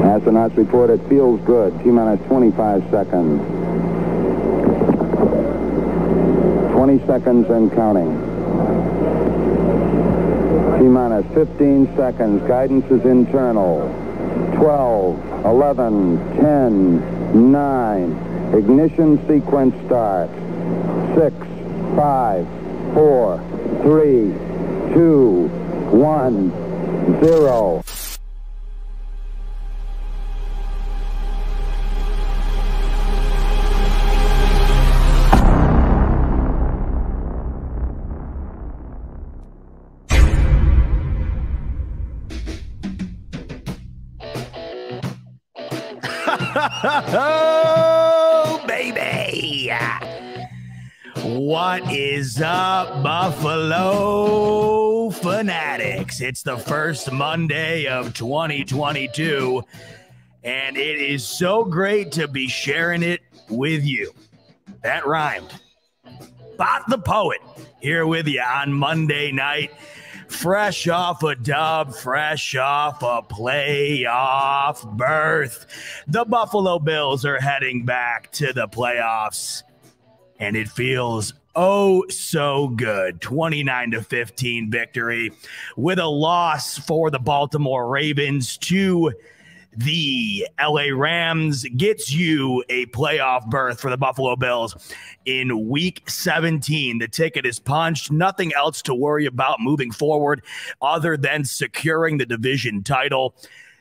Astronauts report it feels good. T-minus 25 seconds. 20 seconds and counting. T-minus 15 seconds. Guidance is internal. 12, 11, 10, 9. Ignition sequence starts. 6, 5, 4, 3, 2, 1, 0. Oh, baby. What is up, Buffalo fanatics? It's the first Monday of 2022, and it is so great to be sharing it with you. That rhymed. Bot the Poet here with you on Monday night. Fresh off a dub, fresh off a playoff berth. The Buffalo Bills are heading back to the playoffs, and it feels oh so good. 29-15 victory with a loss for the Baltimore Ravens to the LA Rams gets you a playoff berth for the Buffalo Bills in week 17. The ticket is punched. Nothing else to worry about moving forward other than securing the division title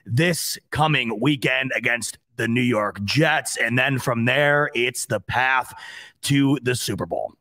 this coming weekend against the New York Jets. And then from there, it's the path to the Super Bowl.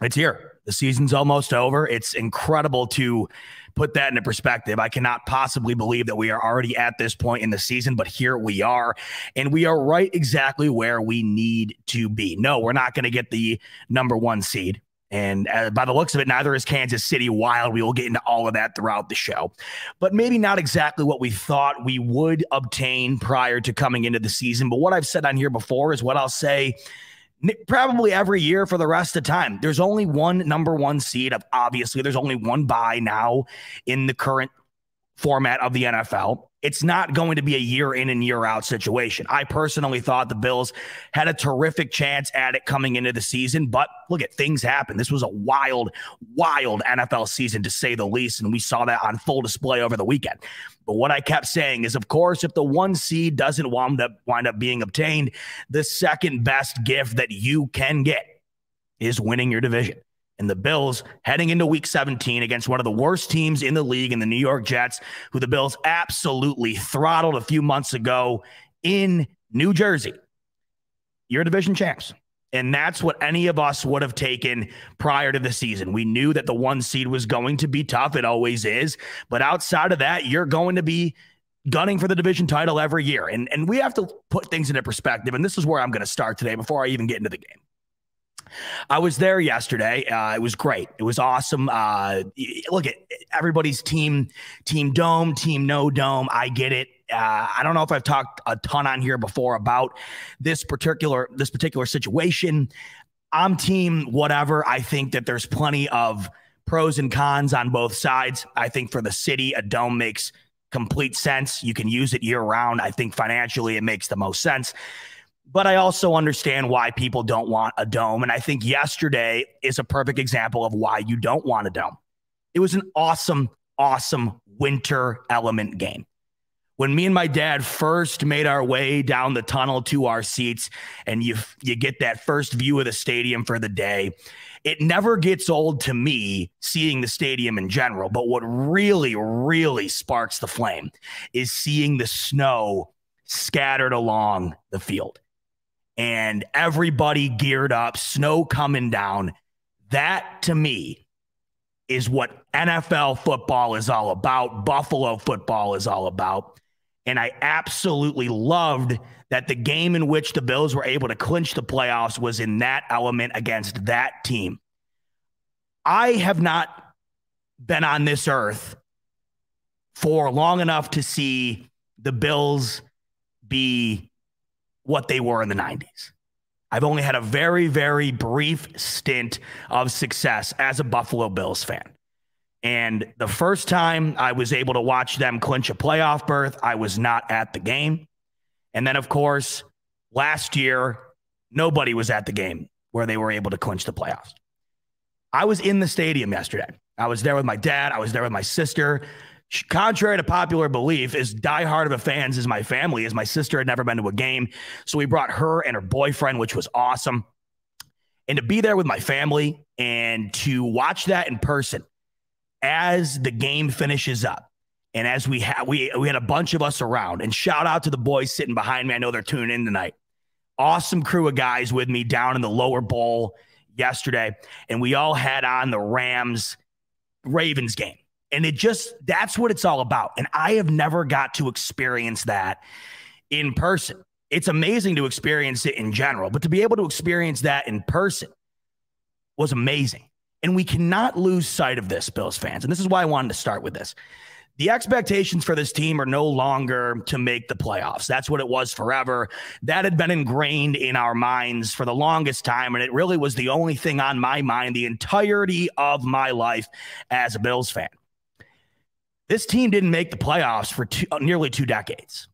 It's here. The season's almost over. It's incredible to put that into perspective. I cannot possibly believe that we are already at this point in the season, but here we are, and we are right exactly where we need to be. No, we're not going to get the #1 seed. And by the looks of it, neither is Kansas City Wild. We will get into all of that throughout the show, but maybe not exactly what we thought we would obtain prior to coming into the season. But what I've said on here before is what I'll say probably every year for the rest of the time. There's only one #1 seed. Obviously, there's only one bye now in the current format of the NFL. It's not going to be a year in and year out situation. I personally thought the Bills had a terrific chance at it coming into the season, but look at things happen. This was a wild, wild NFL season to say the least, and we saw that on full display over the weekend. But what I kept saying is, of course, if the 1 seed doesn't wind up being obtained, the second best gift that you can get is winning your division. And the Bills heading into week 17 against one of the worst teams in the league in the New York Jets, who the Bills absolutely throttled a few months ago in New Jersey. You're division champs. And that's what any of us would have taken prior to the season. We knew that the 1 seed was going to be tough. It always is. But outside of that, you're going to be gunning for the division title every year. And we have to put things into perspective. And this is where I'm going to start today before I even get into the game. I was there yesterday. It was great. It was awesome. Look at everybody's team dome, team no dome. I get it. I don't know if I've talked a ton on here before about this particular situation. I'm team whatever. I think that there's plenty of pros and cons on both sides. I think for the city, a dome makes complete sense. You can use it year round. I think financially it makes the most sense. But I also understand why people don't want a dome. And I think yesterday is a perfect example of why you don't want a dome. It was an awesome, awesome winter element game. When me and my dad first made our way down the tunnel to our seats and you get that first view of the stadium for the day, it never gets old to me seeing the stadium in general. But what really, really sparks the flame is seeing the snow scattered along the field. And everybody geared up, snow coming down. That, to me, is what NFL football is all about, Buffalo football is all about. And I absolutely loved that the game in which the Bills were able to clinch the playoffs was in that element against that team. I have not been on this earth for long enough to see the Bills be what they were in the 90s. I've only had a very, very brief stint of success as a Buffalo Bills fan. And the first time I was able to watch them clinch a playoff berth, I was not at the game. And then, of course, last year, nobody was at the game where they were able to clinch the playoffs. I was in the stadium yesterday. I was there with my dad. I was there with my sister. Contrary to popular belief, as diehard of a fans as my family is, my sister had never been to a game. So we brought her and her boyfriend, which was awesome. And to be there with my family and to watch that in person as the game finishes up. And as we had a bunch of us around, and shout out to the boys sitting behind me. I know they're tuning in tonight. Awesome crew of guys with me down in the lower bowl yesterday. And we all had on the Rams-Ravens game. And that's what it's all about. And I have never got to experience that in person. It's amazing to experience it in general, but to be able to experience that in person was amazing. And we cannot lose sight of this, Bills fans. And this is why I wanted to start with this. The expectations for this team are no longer to make the playoffs. That's what it was forever. That had been ingrained in our minds for the longest time, and it really was the only thing on my mind the entirety of my life as a Bills fan. This team didn't make the playoffs for nearly 2 decades.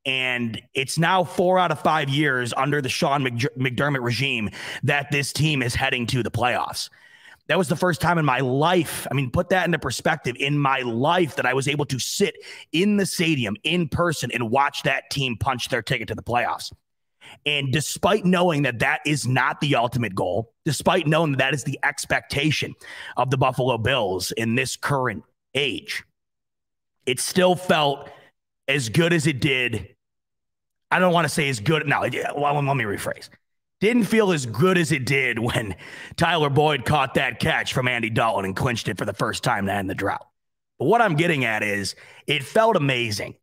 And it's now 4 out of 5 years under the Sean McDermott regime that this team is heading to the playoffs. That was the first time in my life, I mean, put that into perspective, in my life that I was able to sit in the stadium in person and watch that team punch their ticket to the playoffs. And despite knowing that that is not the ultimate goal, despite knowing that that is the expectation of the Buffalo Bills in this current age, it still felt as good as it did. I don't want to say as good. No, let me rephrase. Didn't feel as good as it did when Tyler Boyd caught that catch from Andy Dalton and clinched it for the first time to end the drought. But what I'm getting at is it felt amazing.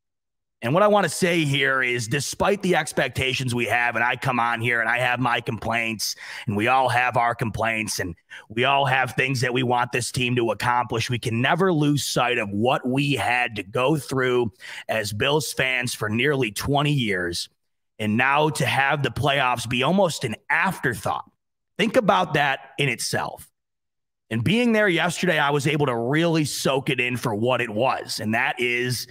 And what I want to say here is, despite the expectations we have, and I come on here and I have my complaints, and we all have our complaints, and we all have things that we want this team to accomplish, we can never lose sight of what we had to go through as Bills fans for nearly 20 years. And now to have the playoffs be almost an afterthought. Think about that in itself. And being there yesterday, I was able to really soak it in for what it was. And that is,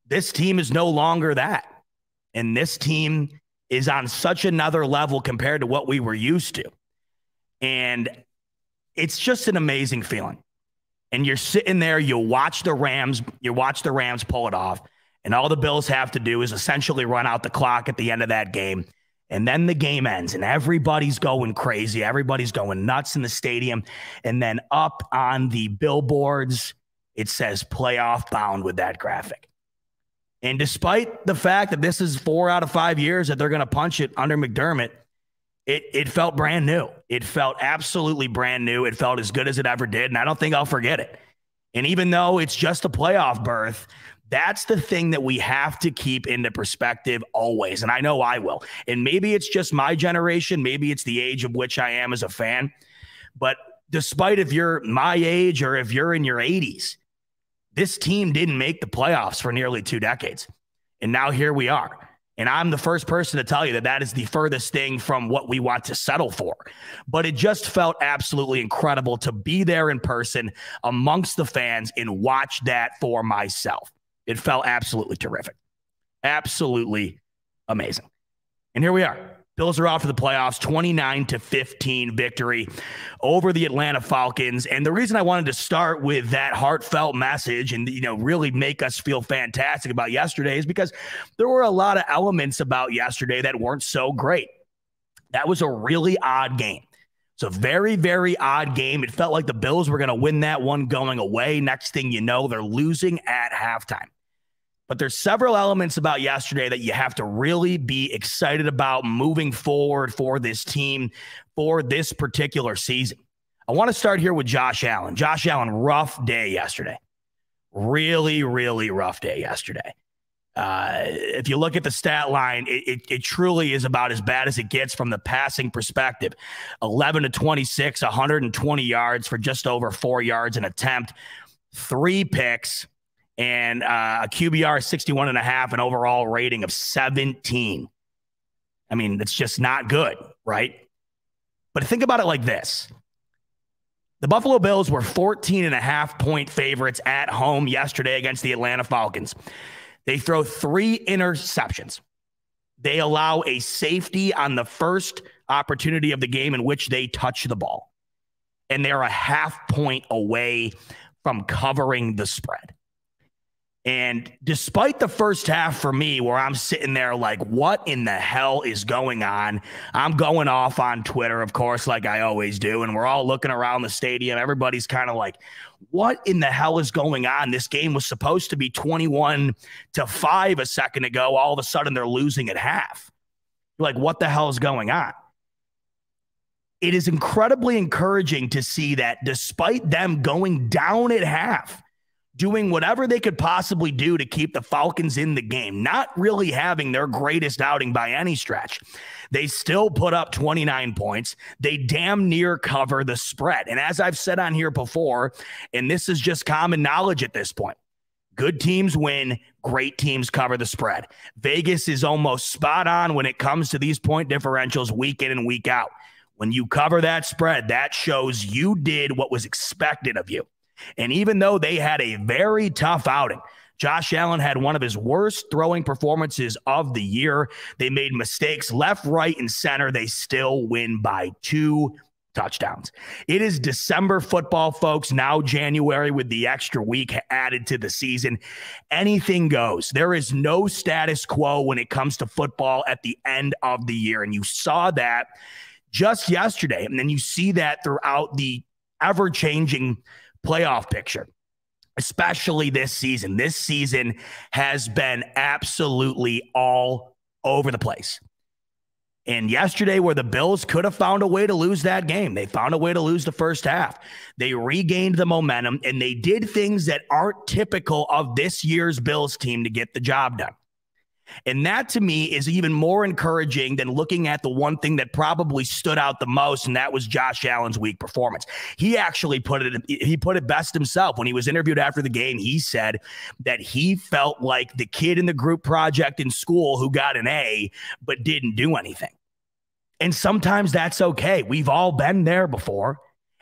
this team is no longer that. And this team is on such another level compared to what we were used to. And it's just an amazing feeling. And you're sitting there, you watch the Rams pull it off. And all the Bills have to do is essentially run out the clock at the end of that game. And then the game ends and everybody's going crazy. Everybody's going nuts in the stadium. And then up on the billboards, it says playoff bound with that graphic. And despite the fact that this is 4 out of 5 years that they're going to punch it under McDermott, it felt brand new. It felt absolutely brand new. It felt as good as it ever did. And I don't think I'll forget it. And even though it's just a playoff berth, that's the thing that we have to keep into perspective always. And I know I will. And maybe it's just my generation. Maybe it's the age of which I am as a fan. But despite if you're my age or if you're in your 80s, this team didn't make the playoffs for nearly 2 decades. And now here we are. And I'm the first person to tell you that that is the furthest thing from what we want to settle for. But it just felt absolutely incredible to be there in person amongst the fans and watch that for myself. It felt absolutely terrific. Absolutely amazing. And here we are. Bills are off to the playoffs, 29-15 victory over the Atlanta Falcons. And the reason I wanted to start with that heartfelt message and, really make us feel fantastic about yesterday is because there were a lot of elements about yesterday that weren't so great. That was a really odd game. It's a very, very odd game. It felt like the Bills were going to win that one going away. Next thing you know, they're losing at halftime. But there's several elements about yesterday that you have to really be excited about moving forward for this team for this particular season. I want to start here with Josh Allen. Josh Allen, rough day yesterday. Really, really rough day yesterday. If you look at the stat line, it truly is about as bad as it gets from the passing perspective. 11-26, 120 yards for just over 4 yards an attempt, 3 picks, and a QBR 61.5, an overall rating of 17. I mean, that's just not good, right? But think about it like this. The Buffalo Bills were 14.5-point favorites at home yesterday against the Atlanta Falcons. They throw 3 interceptions. They allow a safety on the first opportunity of the game in which they touch the ball. And they're a half point away from covering the spread. And despite the first half for me, where I'm sitting there like, what in the hell is going on? I'm going off on Twitter, of course, like I always do. And we're all looking around the stadium. Everybody's kind of like, what in the hell is going on? This game was supposed to be 21-5 a second ago. All of a sudden, they're losing at half. You're like, what the hell is going on? It is incredibly encouraging to see that despite them going down at half, doing whatever they could possibly do to keep the Falcons in the game, not really having their greatest outing by any stretch, they still put up 29 points. They damn near cover the spread. And as I've said on here before, and this is just common knowledge at this point, good teams win, great teams cover the spread. Vegas is almost spot on when it comes to these point differentials week in and week out. When you cover that spread, that shows you did what was expected of you. And even though they had a very tough outing, Josh Allen had one of his worst throwing performances of the year. They made mistakes left, right, and center. They still win by 2 touchdowns. It is December football, folks. Now January with the extra week added to the season. Anything goes. There is no status quo when it comes to football at the end of the year. And you saw that just yesterday. And then you see that throughout the ever-changing playoff picture, especially this season. This season has been absolutely all over the place. And yesterday, where the Bills could have found a way to lose that game, they found a way to lose the first half. They regained the momentum, and they did things that aren't typical of this year's Bills team to get the job done. And that, to me, is even more encouraging than looking at the one thing that probably stood out the most, and that was Josh Allen's weak performance. He actually put it best himself. When he was interviewed after the game, he said that he felt like the kid in the group project in school who got an A but didn't do anything. And sometimes that's okay. We've all been there before.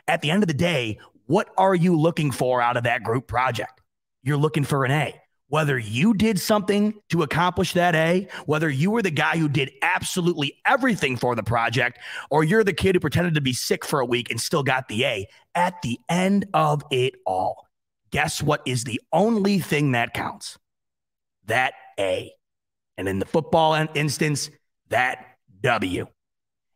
At the end of the day, what are you looking for out of that group project? You're looking for an A. Whether you did something to accomplish that A, whether you were the guy who did absolutely everything for the project, or you're the kid who pretended to be sick for a week and still got the A, at the end of it all, guess what is the only thing that counts? That A. And in the football instance, that W.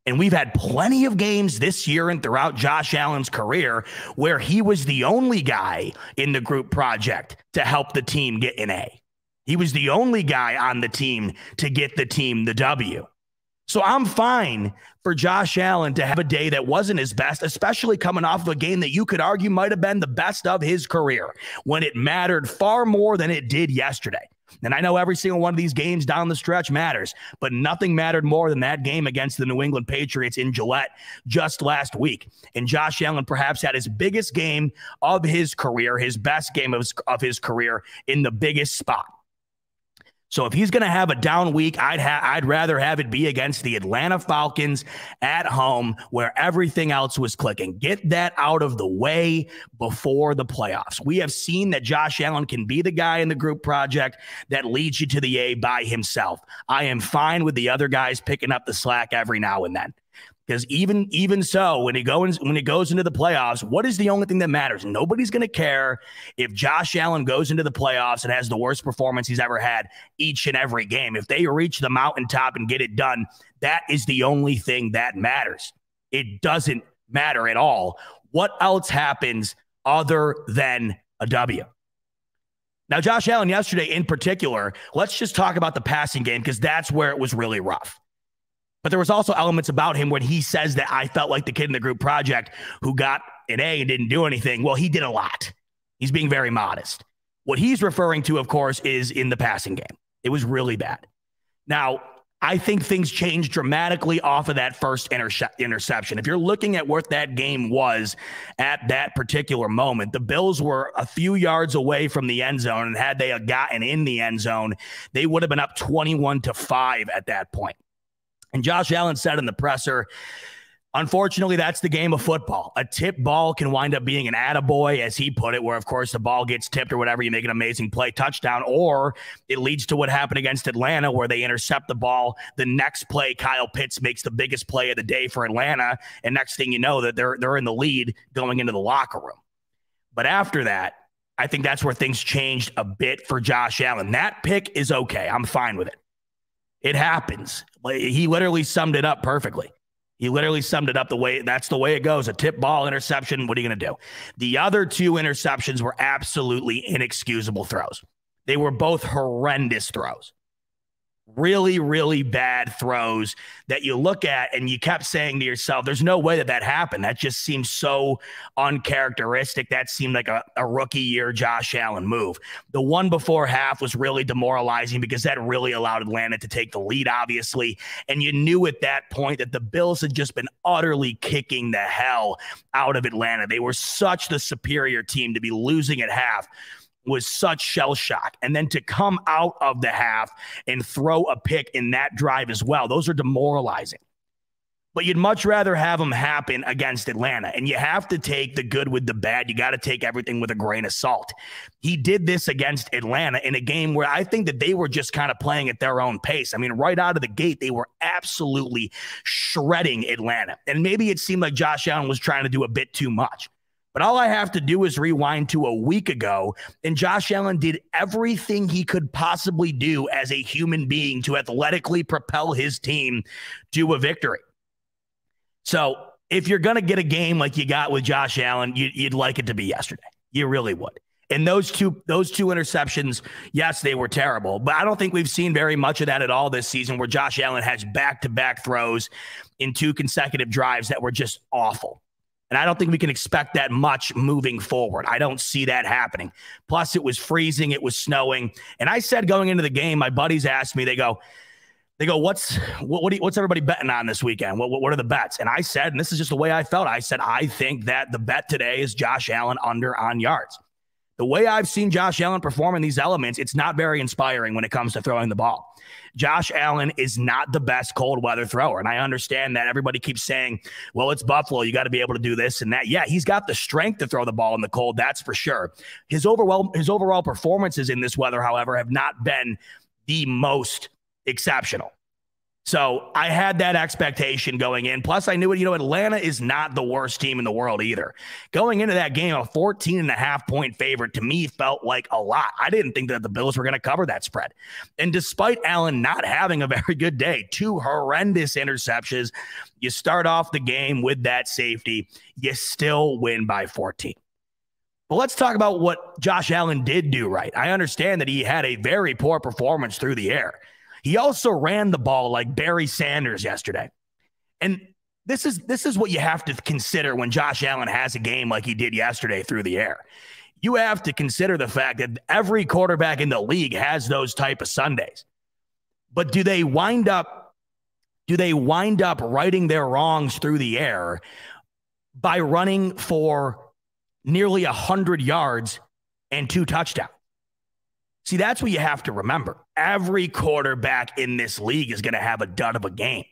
And we've had plenty of games this year and throughout Josh Allen's career where he was the only guy in the group project to help the team get an A. He was the only guy on the team to get the team the W. So I'm fine for Josh Allen to have a day that wasn't his best, especially coming off of a game that you could argue might have been the best of his career when it mattered far more than it did yesterday. And I know every single one of these games down the stretch matters, but nothing mattered more than that game against the New England Patriots in Gillette just last week. And Josh Allen perhaps had his biggest game of his career, his best game of his career in the biggest spot. So if he's going to have a down week, I'd rather have it be against the Atlanta Falcons at home where everything else was clicking. Get that out of the way before the playoffs. We have seen that Josh Allen can be the guy in the group project that leads you to the A by himself. I am fine with the other guys picking up the slack every now and then. Because even so, when it goes into the playoffs, what is the only thing that matters? Nobody's going to care if Josh Allen goes into the playoffs and has the worst performance he's ever had each and every game. If they reach the mountaintop and get it done, that is the only thing that matters. It doesn't matter at all what else happens other than a W. Now, Josh Allen yesterday in particular, let's just talk about the passing game because that's where it was really rough. But there was also elements about him when he says that I felt like the kid in the group project who got an A and didn't do anything. Well, he did a lot. He's being very modest. What he's referring to, of course, is in the passing game. It was really bad. Now, I think things changed dramatically off of that first interception. If you're looking at what that game was at that particular moment, the Bills were a few yards away from the end zone, and had they gotten in the end zone, they would have been up 21-5 at that point. And Josh Allen said in the presser, Unfortunately, that's the game of football. A tip ball can wind up being an attaboy, as he put it, where, of course, the ball gets tipped or whatever, you make an amazing play, touchdown, or it leads to what happened against Atlanta, where they intercept the ball. The next play, Kyle Pitts makes the biggest play of the day for Atlanta, and next thing you know, that they're in the lead going into the locker room. But after that, I think that's where things changed a bit for Josh Allen. That pick is okay. I'm fine with it. It happens. He literally summed it up perfectly. He literally summed it up that's the way it goes. A tip ball interception. What are you going to do? The other two interceptions were absolutely inexcusable throws. They were both horrendous throws. Really, really bad throws that you look at and you kept saying to yourself, there's no way that happened. That just seems so uncharacteristic. That seemed like a rookie year Josh Allen move. The one before half was really demoralizing because that really allowed Atlanta to take the lead, obviously. And you knew at that point that the Bills had just been utterly kicking the hell out of Atlanta. They were such the superior team. To be losing at half was such shell shock. And then to come out of the half and throw a pick in that drive as well, those are demoralizing. But you'd much rather have them happen against Atlanta. And you have to take the good with the bad. You got to take everything with a grain of salt. He did this against Atlanta in a game where I think that they were just kind of playing at their own pace. I mean, right out of the gate, they were absolutely shredding Atlanta. And maybe it seemed like Josh Allen was trying to do a bit too much. But all I have to do is rewind to a week ago, and Josh Allen did everything he could possibly do as a human being to athletically propel his team to a victory. So if you're going to get a game like you got with Josh Allen, you'd like it to be yesterday. You really would. And those two interceptions, yes, they were terrible, but I don't think we've seen very much of that at all this season, where Josh Allen has back-to-back throws in 2 consecutive drives that were just awful. And I don't think we can expect that much moving forward. I don't see that happening. Plus, it was freezing. It was snowing. And I said going into the game, my buddies asked me, they go, what's everybody betting on this weekend? What are the bets? And I said, and this is just the way I felt, I said, I think that the bet today is Josh Allen under on yards. The way I've seen Josh Allen perform in these elements, it's not very inspiring when it comes to throwing the ball. Josh Allen is not the best cold weather thrower. And I understand that everybody keeps saying, well, it's Buffalo. You got to be able to do this and that. Yeah, he's got the strength to throw the ball in the cold. That's for sure. His overall performances in this weather, however, have not been the most exceptional. So I had that expectation going in. Plus, I knew it. Atlanta is not the worst team in the world either. Going into that game, a 14.5-point favorite to me felt like a lot. I didn't think that the Bills were going to cover that spread. And despite Allen not having a very good day, 2 horrendous interceptions, you start off the game with that safety, you still win by 14. But let's talk about what Josh Allen did do right. I understand that he had a very poor performance through the air. He also ran the ball like Barry Sanders yesterday. And this is what you have to consider when Josh Allen has a game like he did yesterday through the air. You have to consider the fact that every quarterback in the league has those type of Sundays. But do they wind up righting their wrongs through the air by running for nearly 100 yards and 2 touchdowns? See, that's what you have to remember. Every quarterback in this league is going to have a dud of a game.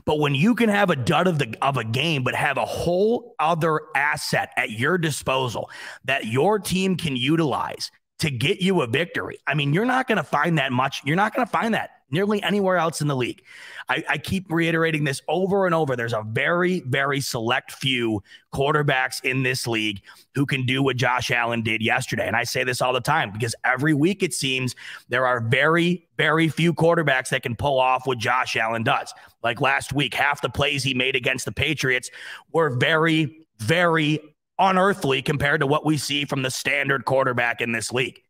But when you can have a dud of a game, but have a whole other asset at your disposal that your team can utilize to get you a victory, I mean, you're not going to find that much. You're not going to find that nearly anywhere else in the league. I keep reiterating this over and over. There's a very, very select few quarterbacks in this league who can do what Josh Allen did yesterday. And I say this all the time because every week it seems there are very, very few quarterbacks that can pull off what Josh Allen does. Like last week, half the plays he made against the Patriots were very, very unearthly compared to what we see from the standard quarterback in this league.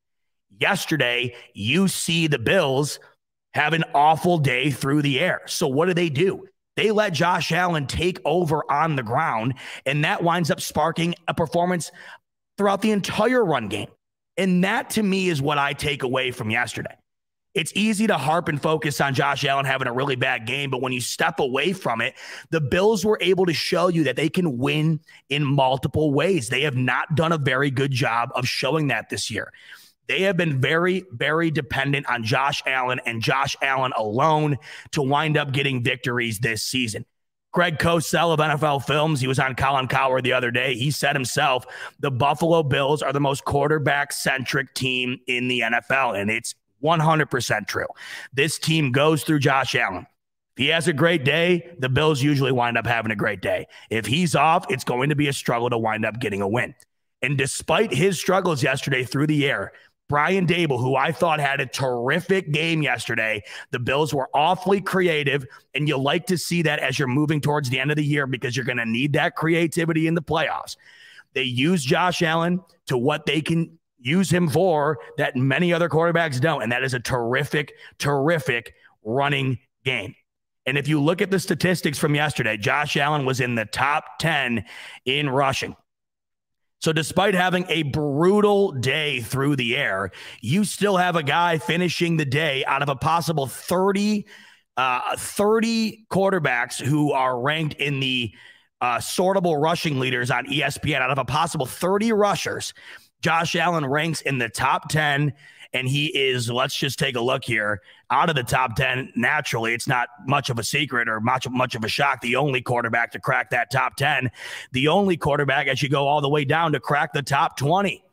Yesterday, you see the Bills have an awful day through the air. So what do? They let Josh Allen take over on the ground, and that winds up sparking a performance throughout the entire run game. And that, to me, is what I take away from yesterday. It's easy to harp and focus on Josh Allen having a really bad game, but when you step away from it, the Bills were able to show you that they can win in multiple ways. They have not done a very good job of showing that this year. They have been very, very dependent on Josh Allen and Josh Allen alone to wind up getting victories this season. Greg Cosell of NFL Films, he was on Colin Cowherd the other day. He said himself, the Buffalo Bills are the most quarterback-centric team in the NFL, and it's 100% true. This team goes through Josh Allen. If he has a great day, the Bills usually wind up having a great day. If he's off, it's going to be a struggle to wind up getting a win. And despite his struggles yesterday through the air, Brian Dable, who I thought had a terrific game yesterday, the Bills were awfully creative, and you like to see that as you're moving towards the end of the year because you're going to need that creativity in the playoffs. They use Josh Allen to what they can use him for that many other quarterbacks don't, and that is a terrific, terrific running game. And if you look at the statistics from yesterday, Josh Allen was in the top 10 in rushing. So despite having a brutal day through the air, you still have a guy finishing the day out of a possible 30 quarterbacks who are ranked in the sortable rushing leaders on ESPN. Out of a possible 30 rushers, Josh Allen ranks in the top 10, and he is, let's just take a look here, out of the top 10, naturally, it's not much of a secret or much of a shock, the only quarterback to crack that top 10, the only quarterback as you go all the way down to crack the top 20.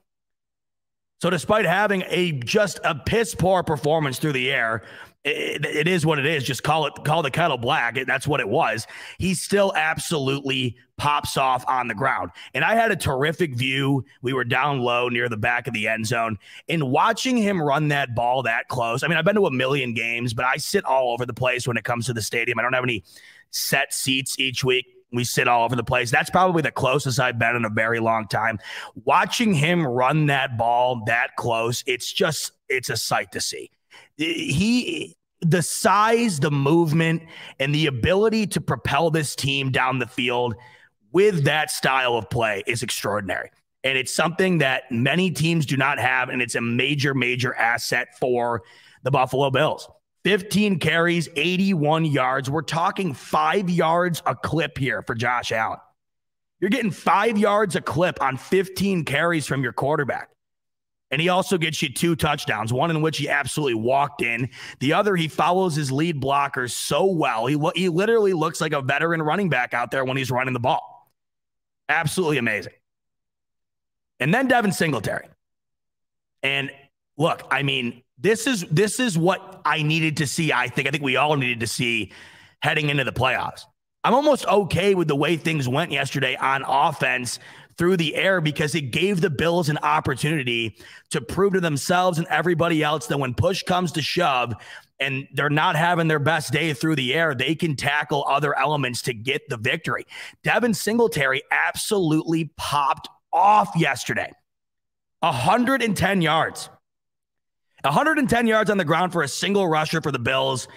So despite having just a piss poor performance through the air, it is what it is. Just call the kettle black. That's what it was. He still absolutely pops off on the ground. And I had a terrific view. We were down low near the back of the end zone. And watching him run that ball that close, I mean, I've been to a million games, but I sit all over the place when it comes to the stadium. I don't have any set seats each week. We sit all over the place. That's probably the closest I've been in a very long time. Watching him run that ball that close, it's a sight to see. The size, the movement, and the ability to propel this team down the field with that style of play is extraordinary. And it's something that many teams do not have, and it's a major, major asset for the Buffalo Bills. 15 carries, 81 yards. We're talking 5 yards a clip here for Josh Allen. You're getting 5 yards a clip on 15 carries from your quarterback. And he also gets you 2 touchdowns, one in which he absolutely walked in. The other, he follows his lead blockers so well. He literally looks like a veteran running back out there when he's running the ball. Absolutely amazing. And then Devin Singletary. And look, I mean, this is what I needed to see. I think we all needed to see heading into the playoffs. I'm almost okay with the way things went yesterday on offense through the air because it gave the Bills an opportunity to prove to themselves and everybody else that when push comes to shove and they're not having their best day through the air, they can tackle other elements to get the victory. Devin Singletary absolutely popped off yesterday. 110 yards. 110 yards on the ground for a single rusher for the Bills,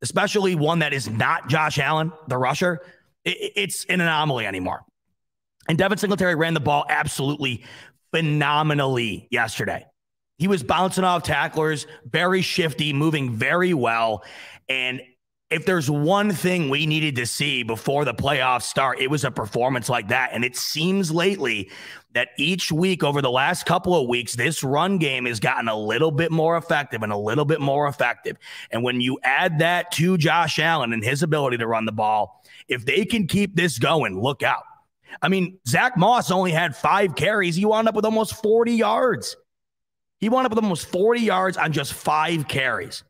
especially one that is not Josh Allen, the rusher. It's an anomaly anymore. And Devin Singletary ran the ball absolutely phenomenally yesterday. He was bouncing off tacklers, very shifty, moving very well. And if there's one thing we needed to see before the playoffs start, it was a performance like that. And it seems lately that each week over the last couple of weeks, this run game has gotten a little bit more effective and a little bit more effective. And when you add that to Josh Allen and his ability to run the ball, if they can keep this going, look out. I mean, Zach Moss only had 5 carries. He wound up with almost 40 yards. He wound up with almost 40 yards on just 5 carries.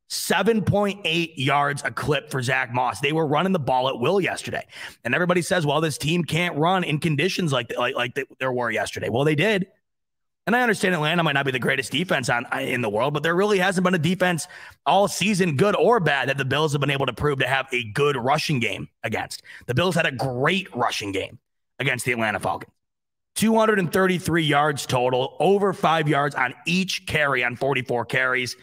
7.8 yards a clip for Zach Moss. They were running the ball at will yesterday. And everybody says, well, this team can't run in conditions like there were yesterday. Well, they did. And I understand Atlanta might not be the greatest defense in the world, but there really hasn't been a defense all season, good or bad, that the Bills have been able to prove to have a good rushing game against. The Bills had a great rushing game against the Atlanta Falcons. 233 yards total, over 5 yards on each carry on 44 carries,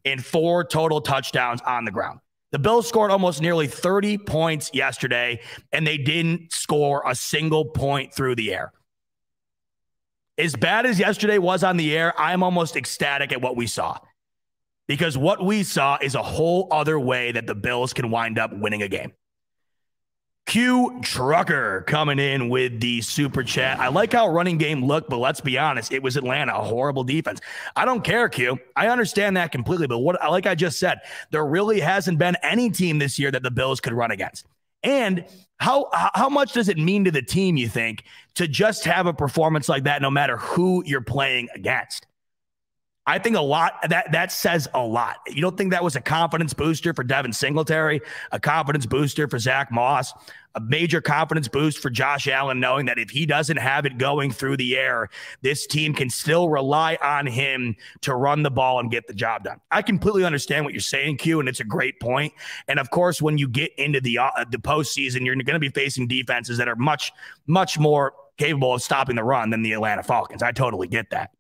and 4 total touchdowns on the ground. The Bills scored almost nearly 30 points yesterday, and they didn't score a single point through the air. As bad as yesterday was on the air, I'm almost ecstatic at what we saw. Because what we saw is a whole other way that the Bills can wind up winning a game. Q Trucker coming in with the super chat. I like how running game looked, but let's be honest, it was Atlanta, a horrible defense. I don't care, Q. I understand that completely, but like I just said, there really hasn't been any team this year that the Bills could run against. And how much does it mean to the team, you think, to just have a performance like that no matter who you're playing against? I think a lot. That says a lot. You don't think that was a confidence booster for Devin Singletary, a confidence booster for Zach Moss, a major confidence boost for Josh Allen, knowing that if he doesn't have it going through the air, this team can still rely on him to run the ball and get the job done. I completely understand what you're saying, Q, and it's a great point. And of course, when you get into the postseason, you're going to be facing defenses that are much, much more capable of stopping the run than the Atlanta Falcons. I totally get that.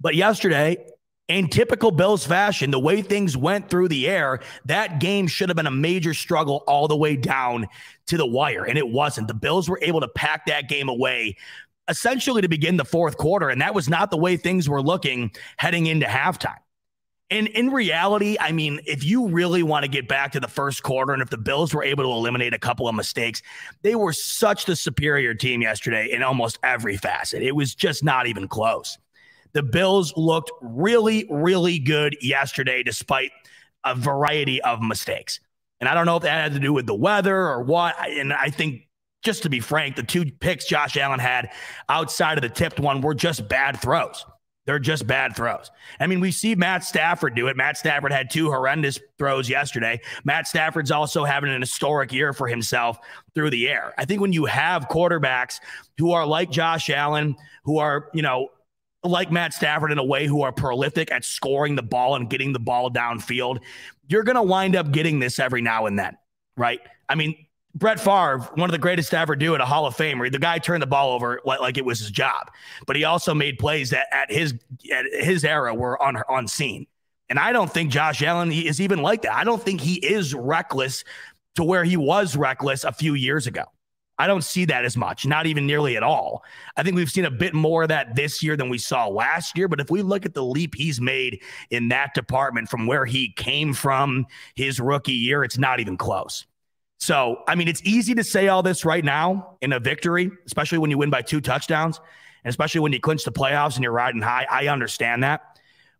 But yesterday, in typical Bills fashion, the way things went through the air, that game should have been a major struggle all the way down to the wire, and it wasn't. The Bills were able to pack that game away essentially to begin the fourth quarter, and that was not the way things were looking heading into halftime. And in reality, I mean, if you really want to get back to the first quarter, and if the Bills were able to eliminate a couple of mistakes, they were such the superior team yesterday in almost every facet. It was just not even close. The Bills looked really, really good yesterday, despite a variety of mistakes. And I don't know if that had to do with the weather or what. And I think, just to be frank, the two picks Josh Allen had outside of the tipped one were just bad throws. They're just bad throws. I mean, we see Matt Stafford do it. Matt Stafford had two horrendous throws yesterday. Matt Stafford's also having an historic year for himself through the air. I think when you have quarterbacks who are like Josh Allen, who are, like Matt Stafford in a way, who are prolific at scoring the ball and getting the ball downfield, you're going to wind up getting this every now and then, right? I mean, Brett Favre, one of the greatest to ever do it, a Hall of Famer. The guy turned the ball over like it was his job, but he also made plays that at his era were unseen. And I don't think Josh Allen is even like that. I don't think he is reckless to where he was reckless a few years ago. I don't see that as much, not even nearly at all. I think we've seen a bit more of that this year than we saw last year. But if we look at the leap he's made in that department from where he came from his rookie year, it's not even close. So, I mean, it's easy to say all this right now in a victory, especially when you win by 2 touchdowns, and especially when you clinch the playoffs and you're riding high. I understand that.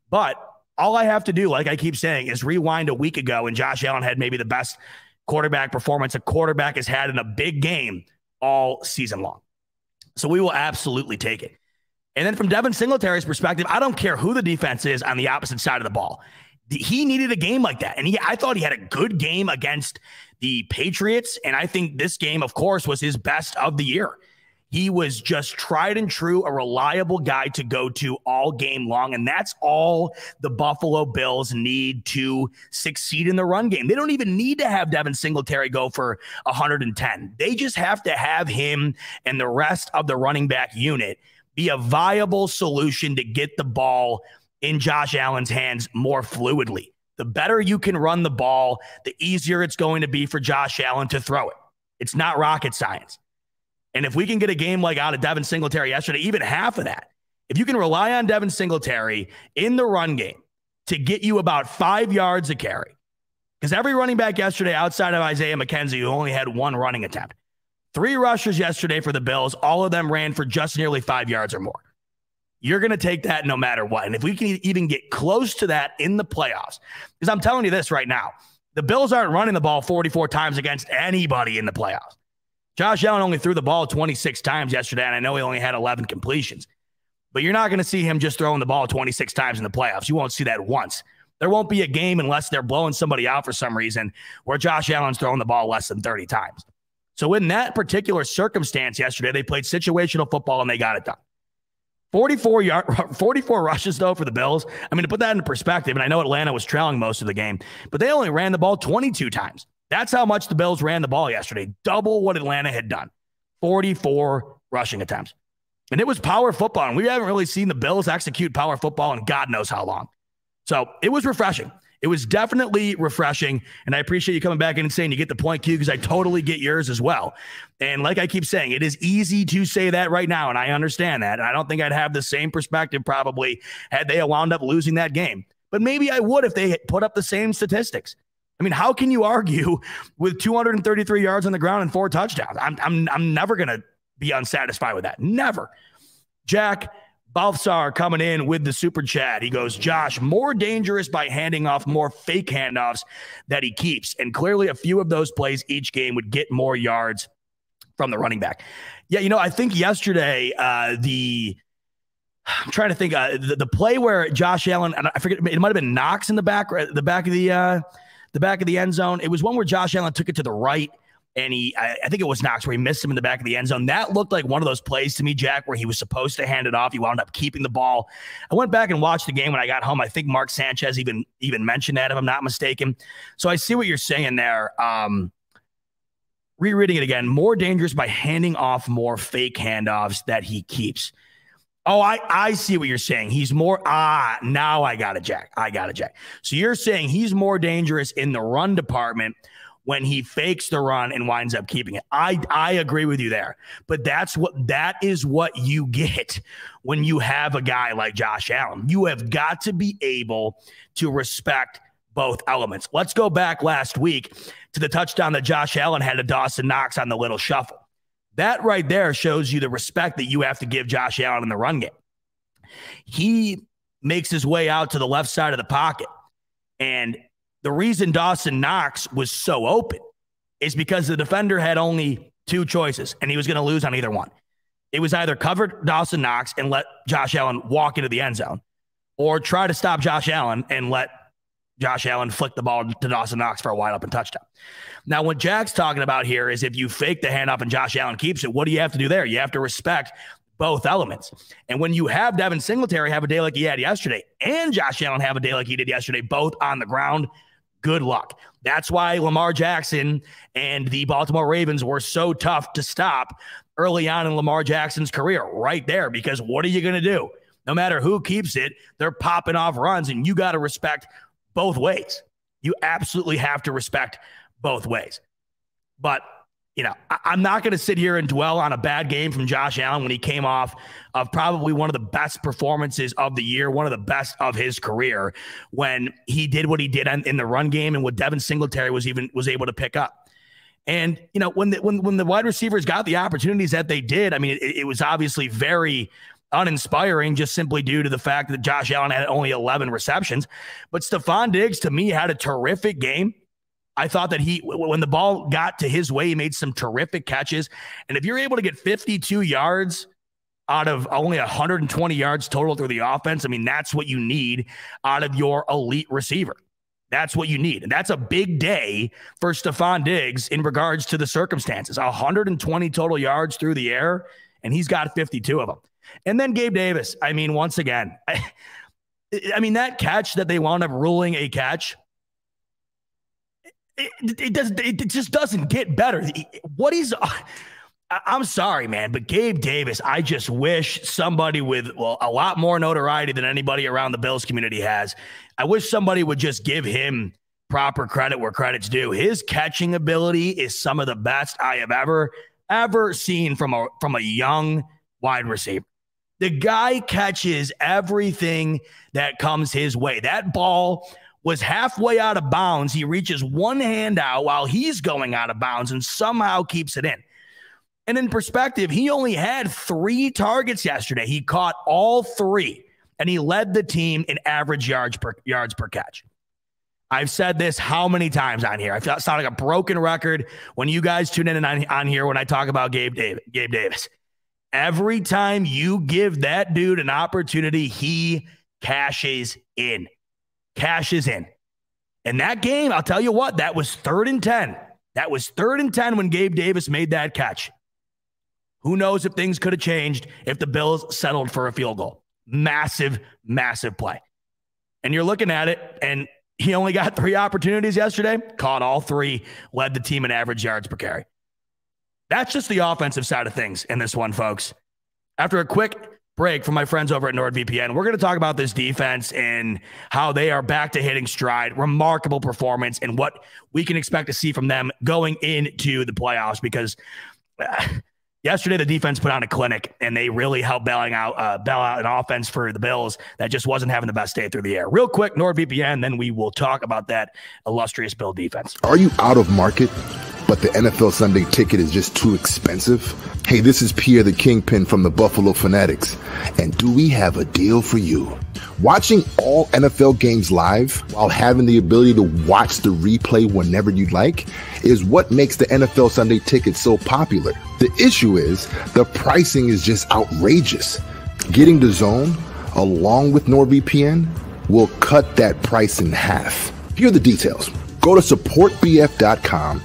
But all I have to do, like I keep saying, is rewind a week ago and Josh Allen had maybe the best quarterback performance a quarterback has had in a big game all season long. So we will absolutely take it. And then from Devin Singletary's perspective, I don't care who the defense is on the opposite side of the ball. He needed a game like that. And I thought he had a good game against the Patriots. And I think this game, of course, was his best of the year. He was just tried and true, a reliable guy to go to all game long. And that's all the Buffalo Bills need to succeed in the run game. They don't even need to have Devin Singletary go for 110. They just have to have him and the rest of the running back unit be a viable solution to get the ball in Josh Allen's hands more fluidly. The better you can run the ball, the easier it's going to be for Josh Allen to throw it. It's not rocket science. And if we can get a game like out of Devin Singletary yesterday, even half of that, if you can rely on Devin Singletary in the run game to get you about 5 yards a carry, because every running back yesterday outside of Isaiah McKenzie, who only had 1 running attempt, 3 rushers yesterday for the Bills, all of them ran for just nearly 5 yards or more. You're going to take that no matter what. And if we can even get close to that in the playoffs, because I'm telling you this right now, the Bills aren't running the ball 44 times against anybody in the playoffs. Josh Allen only threw the ball 26 times yesterday, and I know he only had 11 completions. But you're not going to see him just throwing the ball 26 times in the playoffs. You won't see that once. There won't be a game unless they're blowing somebody out for some reason where Josh Allen's throwing the ball less than 30 times. So in that particular circumstance yesterday, they played situational football and they got it done. 44 rushes, though, for the Bills. I mean, to put that into perspective, and I know Atlanta was trailing most of the game, but they only ran the ball 22 times. That's how much the Bills ran the ball yesterday. Double what Atlanta had done. 44 rushing attempts. And it was power football. And we haven't really seen the Bills execute power football in God knows how long. So it was refreshing. It was definitely refreshing. And I appreciate you coming back in and saying you get the point, Q, because I totally get yours as well. And like I keep saying, it is easy to say that right now. And I understand that. And I don't think I'd have the same perspective probably had they wound up losing that game. But maybe I would if they had put up the same statistics. I mean, how can you argue with 233 yards on the ground and 4 touchdowns? I'm never going to be unsatisfied with that. Never. Jack, Balthasar coming in with the super chat. He goes, Josh, more dangerous by handing off more fake handoffs that he keeps. And clearly a few of those plays each game would get more yards from the running back. Yeah, I think yesterday, I'm trying to think, the play where Josh Allen, I forget, it might have been Knox in the back of the end zone. It was one where Josh Allen took it to the right, and I think it was Knox where he missed him in the back of the end zone. That looked like one of those plays to me, Jack, where he was supposed to hand it off. He wound up keeping the ball. I went back and watched the game when I got home. I think Mark Sanchez even mentioned that, if I'm not mistaken. So I see what you're saying there. Rereading it again, more dangerous by handing off more fake handoffs that he keeps. Oh, I see what you're saying. He's more, now I got it, Jack. So you're saying he's more dangerous in the run department when he fakes the run and winds up keeping it. I agree with you there. But that is what you get when you have a guy like Josh Allen. You have got to be able to respect both elements. Let's go back last week to the touchdown that Josh Allen had to Dawson Knox on the little shuffle. That right there shows you the respect that you have to give Josh Allen in the run game. He makes his way out to the left side of the pocket. And the reason Dawson Knox was so open is because the defender had only two choices, and he was going to lose on either one. It was either cover Dawson Knox and let Josh Allen walk into the end zone, or try to stop Josh Allen and let Josh Allen flicked the ball to Dawson Knox for a wide open touchdown. Now, what Jack's talking about here is if you fake the handoff and Josh Allen keeps it, what do you have to do there? You have to respect both elements. And when you have Devin Singletary have a day like he had yesterday and Josh Allen have a day like he did yesterday, both on the ground, good luck. That's why Lamar Jackson and the Baltimore Ravens were so tough to stop early on in Lamar Jackson's career right there, because what are you going to do? No matter who keeps it, they're popping off runs, and you got to respect both ways. You absolutely have to respect both ways. But, I'm not going to sit here and dwell on a bad game from Josh Allen when he came off of probably one of the best performances of the year, one of the best of his career, when he did what he did in the run game and what Devin Singletary was able to pick up. And, when the wide receivers got the opportunities that they did, I mean, it was obviously very uninspiring, just simply due to the fact that Josh Allen had only 11 receptions. But Stephon Diggs, to me, had a terrific game. I thought that when the ball got to his way, he made some terrific catches. And if you're able to get 52 yards out of only 120 yards total through the offense, I mean, that's what you need out of your elite receiver. That's what you need. And that's a big day for Stephon Diggs in regards to the circumstances. 120 total yards through the air, and he's got 52 of them. And then Gabe Davis, I mean, once again, I mean, that catch that they wound up ruling a catch, it just doesn't get better. I'm sorry, man, but Gabe Davis, I just wish somebody with a lot more notoriety than anybody around the Bills community has. I wish somebody would just give him proper credit where credit's due. His catching ability is some of the best I have ever seen from a young wide receiver. The guy catches everything that comes his way. That ball was halfway out of bounds. He reaches one hand out while he's going out of bounds and somehow keeps it in. And in perspective, he only had 3 targets yesterday. He caught all 3, and he led the team in average yards per catch. I've said this how many times on here? I sound like a broken record when you guys tune in on here when I talk about Gabe Davis. Every time you give that dude an opportunity, he cashes in. And that game, I'll tell you what, that was 3rd and 10. That was 3rd and 10 when Gabe Davis made that catch. Who knows if things could have changed if the Bills settled for a field goal. Massive, massive play. And you're looking at it, and he only got 3 opportunities yesterday, caught all 3, led the team in average yards per carry. That's just the offensive side of things in this one, folks. After a quick break from my friends over at NordVPN, we're going to talk about this defense and how they are back to hitting stride. Remarkable performance and what we can expect to see from them going into the playoffs, because yesterday the defense put on a clinic and they really helped bail out an offense for the Bills that just wasn't having the best day through the air. Real quick, NordVPN, then we will talk about that illustrious Bill defense. Are you out of market? but the NFL Sunday Ticket is just too expensive? Hey, this is Pierre the Kingpin from the Buffalo Fanatics, and do we have a deal for you? Watching all NFL games live while having the ability to watch the replay whenever you'd like is what makes the NFL Sunday Ticket so popular. The issue is the pricing is just outrageous. Getting DAZN along with NordVPN will cut that price in half. Here are the details. Go to supportbf.com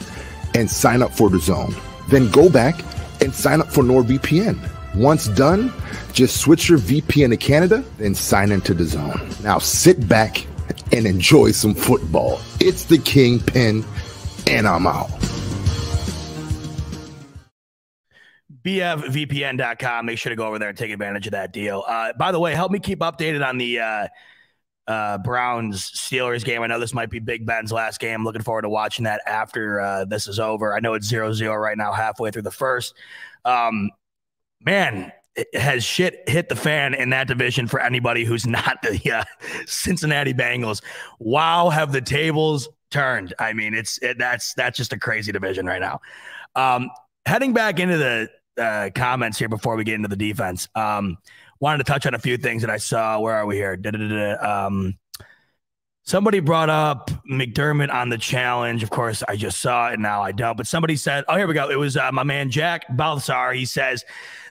and sign up for DAZN. Then go back and sign up for NordVPN. Once done, just switch your VPN to Canada and sign into DAZN. Now sit back and enjoy some football. It's the Kingpin, and I'm out. BFVPN.com. Make sure to go over there and take advantage of that deal. By the way, help me keep updated on the Browns-Steelers game. I know this might be Big Ben's last game. Looking forward to watching that after this is over. I know it's 0-0 right now, halfway through the first. Man, it has shit hit the fan in that division for anybody who's not the Cincinnati Bengals. Wow, have the tables turned. I mean, that's just a crazy division right now. Heading back into the comments here before we get into the defense. Wanted to touch on a few things that I saw. Where are we here? Somebody brought up McDermott on the challenge. Of course, I just saw it and now I don't. But somebody said, oh, here we go. It was my man Jack Balthazar. He says,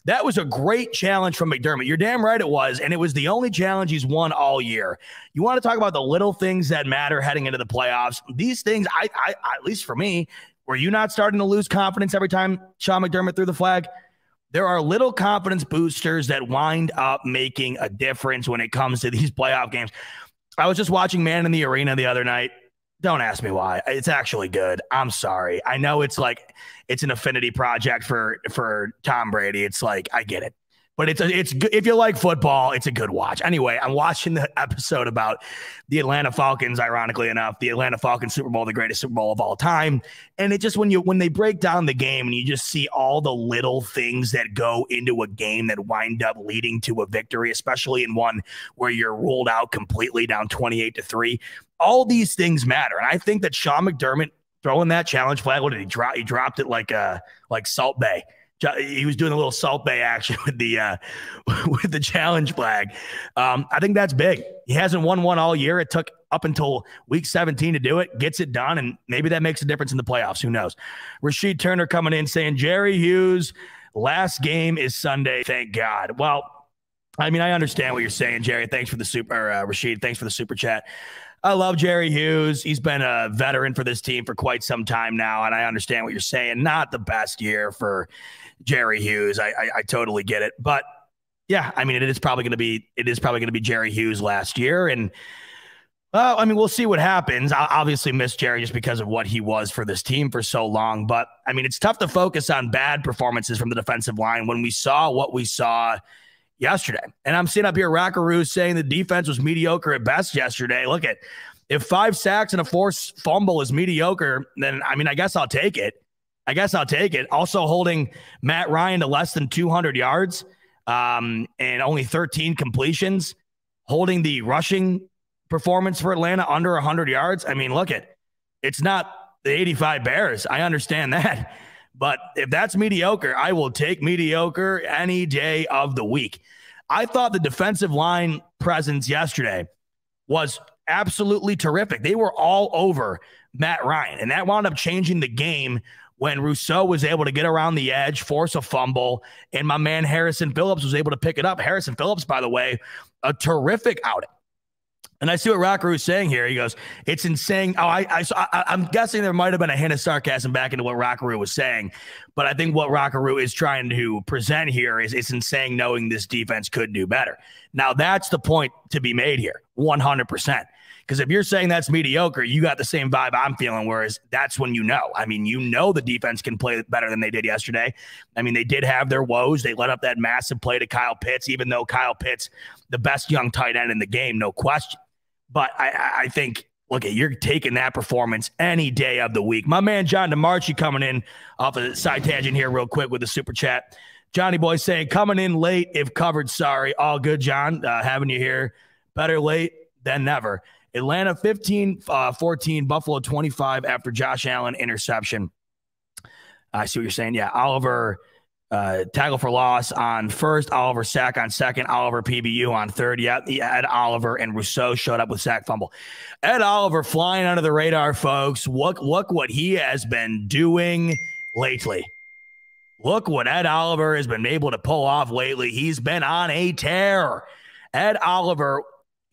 that was a great challenge from McDermott. You're damn right it was. And it was the only challenge he's won all year. You want to talk about the little things that matter heading into the playoffs. These things, I at least for me, were you not starting to lose confidence every time Sean McDermott threw the flag? There are little confidence boosters that wind up making a difference when it comes to these playoff games. I was just watching Man in the Arena the other night. Don't ask me why. It's actually good. I'm sorry. I know it's like it's an affinity project for Tom Brady. It's like I get it. But it's good. If you like football, it's a good watch. Anyway, I'm watching the episode about the Atlanta Falcons, ironically enough, the Atlanta Falcons Super Bowl, the greatest Super Bowl of all time. And it just when they break down the game and you just see all the little things that go into a game that wind up leading to a victory, especially in one where you're ruled out completely down 28-3. All these things matter. And I think that Sean McDermott throwing that challenge flag, what did he drop? He dropped it like Salt Bay. He was doing a little Salt Bay action with the challenge flag. I think that's big. He hasn't won one all year. It took up until week 17 to do it. Gets it done, and maybe that makes a difference in the playoffs. Who knows? Rashid Turner coming in saying, Jerry Hughes, last game is Sunday. Thank God. Well, I mean, I understand what you're saying, Jerry. Thanks for the super, Rashid. Thanks for the super chat. I love Jerry Hughes. He's been a veteran for this team for quite some time now, and I understand what you're saying. Not the best year for Jerry Hughes. I totally get it. But yeah, I mean, it is probably going to be Jerry Hughes last year. And I mean, we'll see what happens. I obviously miss Jerry just because of what he was for this team for so long. But I mean, it's tough to focus on bad performances from the defensive line when we saw what we saw yesterday. And I'm sitting up here, Rockaroo, saying the defense was mediocre at best yesterday. Look at, if 5 sacks and a forced fumble is mediocre, then I mean, I guess I'll take it. Also holding Matt Ryan to less than 200 yards and only 13 completions, holding the rushing performance for Atlanta under 100 yards. I mean, look at, it's not the 85 Bears. I understand that. But if that's mediocre, I will take mediocre any day of the week. I thought the defensive line presence yesterday was absolutely terrific. They were all over Matt Ryan, and that wound up changing the game when Rousseau was able to get around the edge, force a fumble, and my man Harrison Phillips was able to pick it up. Harrison Phillips, by the way, a terrific outing. And I see what Rockaroo is saying here. He goes, it's insane. Oh, I'm guessing there might have been a hint of sarcasm back into what Rockaroo was saying. But I think what Rockaroo is trying to present here is it's insane knowing this defense could do better. Now, that's the point to be made here, 100%. Because if you're saying that's mediocre, you got the same vibe I'm feeling, whereas that's when you know. I mean, you know the defense can play better than they did yesterday. I mean, they did have their woes. They let up that massive play to Kyle Pitts, even though Kyle Pitts, the best young tight end in the game, no question. But I think, look, you're taking that performance any day of the week. My man John DeMarchi coming in off a side tangent here real quick with the super chat. Johnny Boy saying, coming in late if covered, sorry. All good, John. Having you here. Better late than never. Atlanta 15-14, Buffalo 25 after Josh Allen interception. I see what you're saying. Yeah, Oliver tackle for loss on first, Oliver sack on second, Oliver PBU on third. Yeah, Ed Oliver and Rousseau showed up with sack fumble. Ed Oliver flying under the radar, folks. Look what he has been doing lately. Look what Ed Oliver has been able to pull off lately. He's been on a tear. Ed Oliver,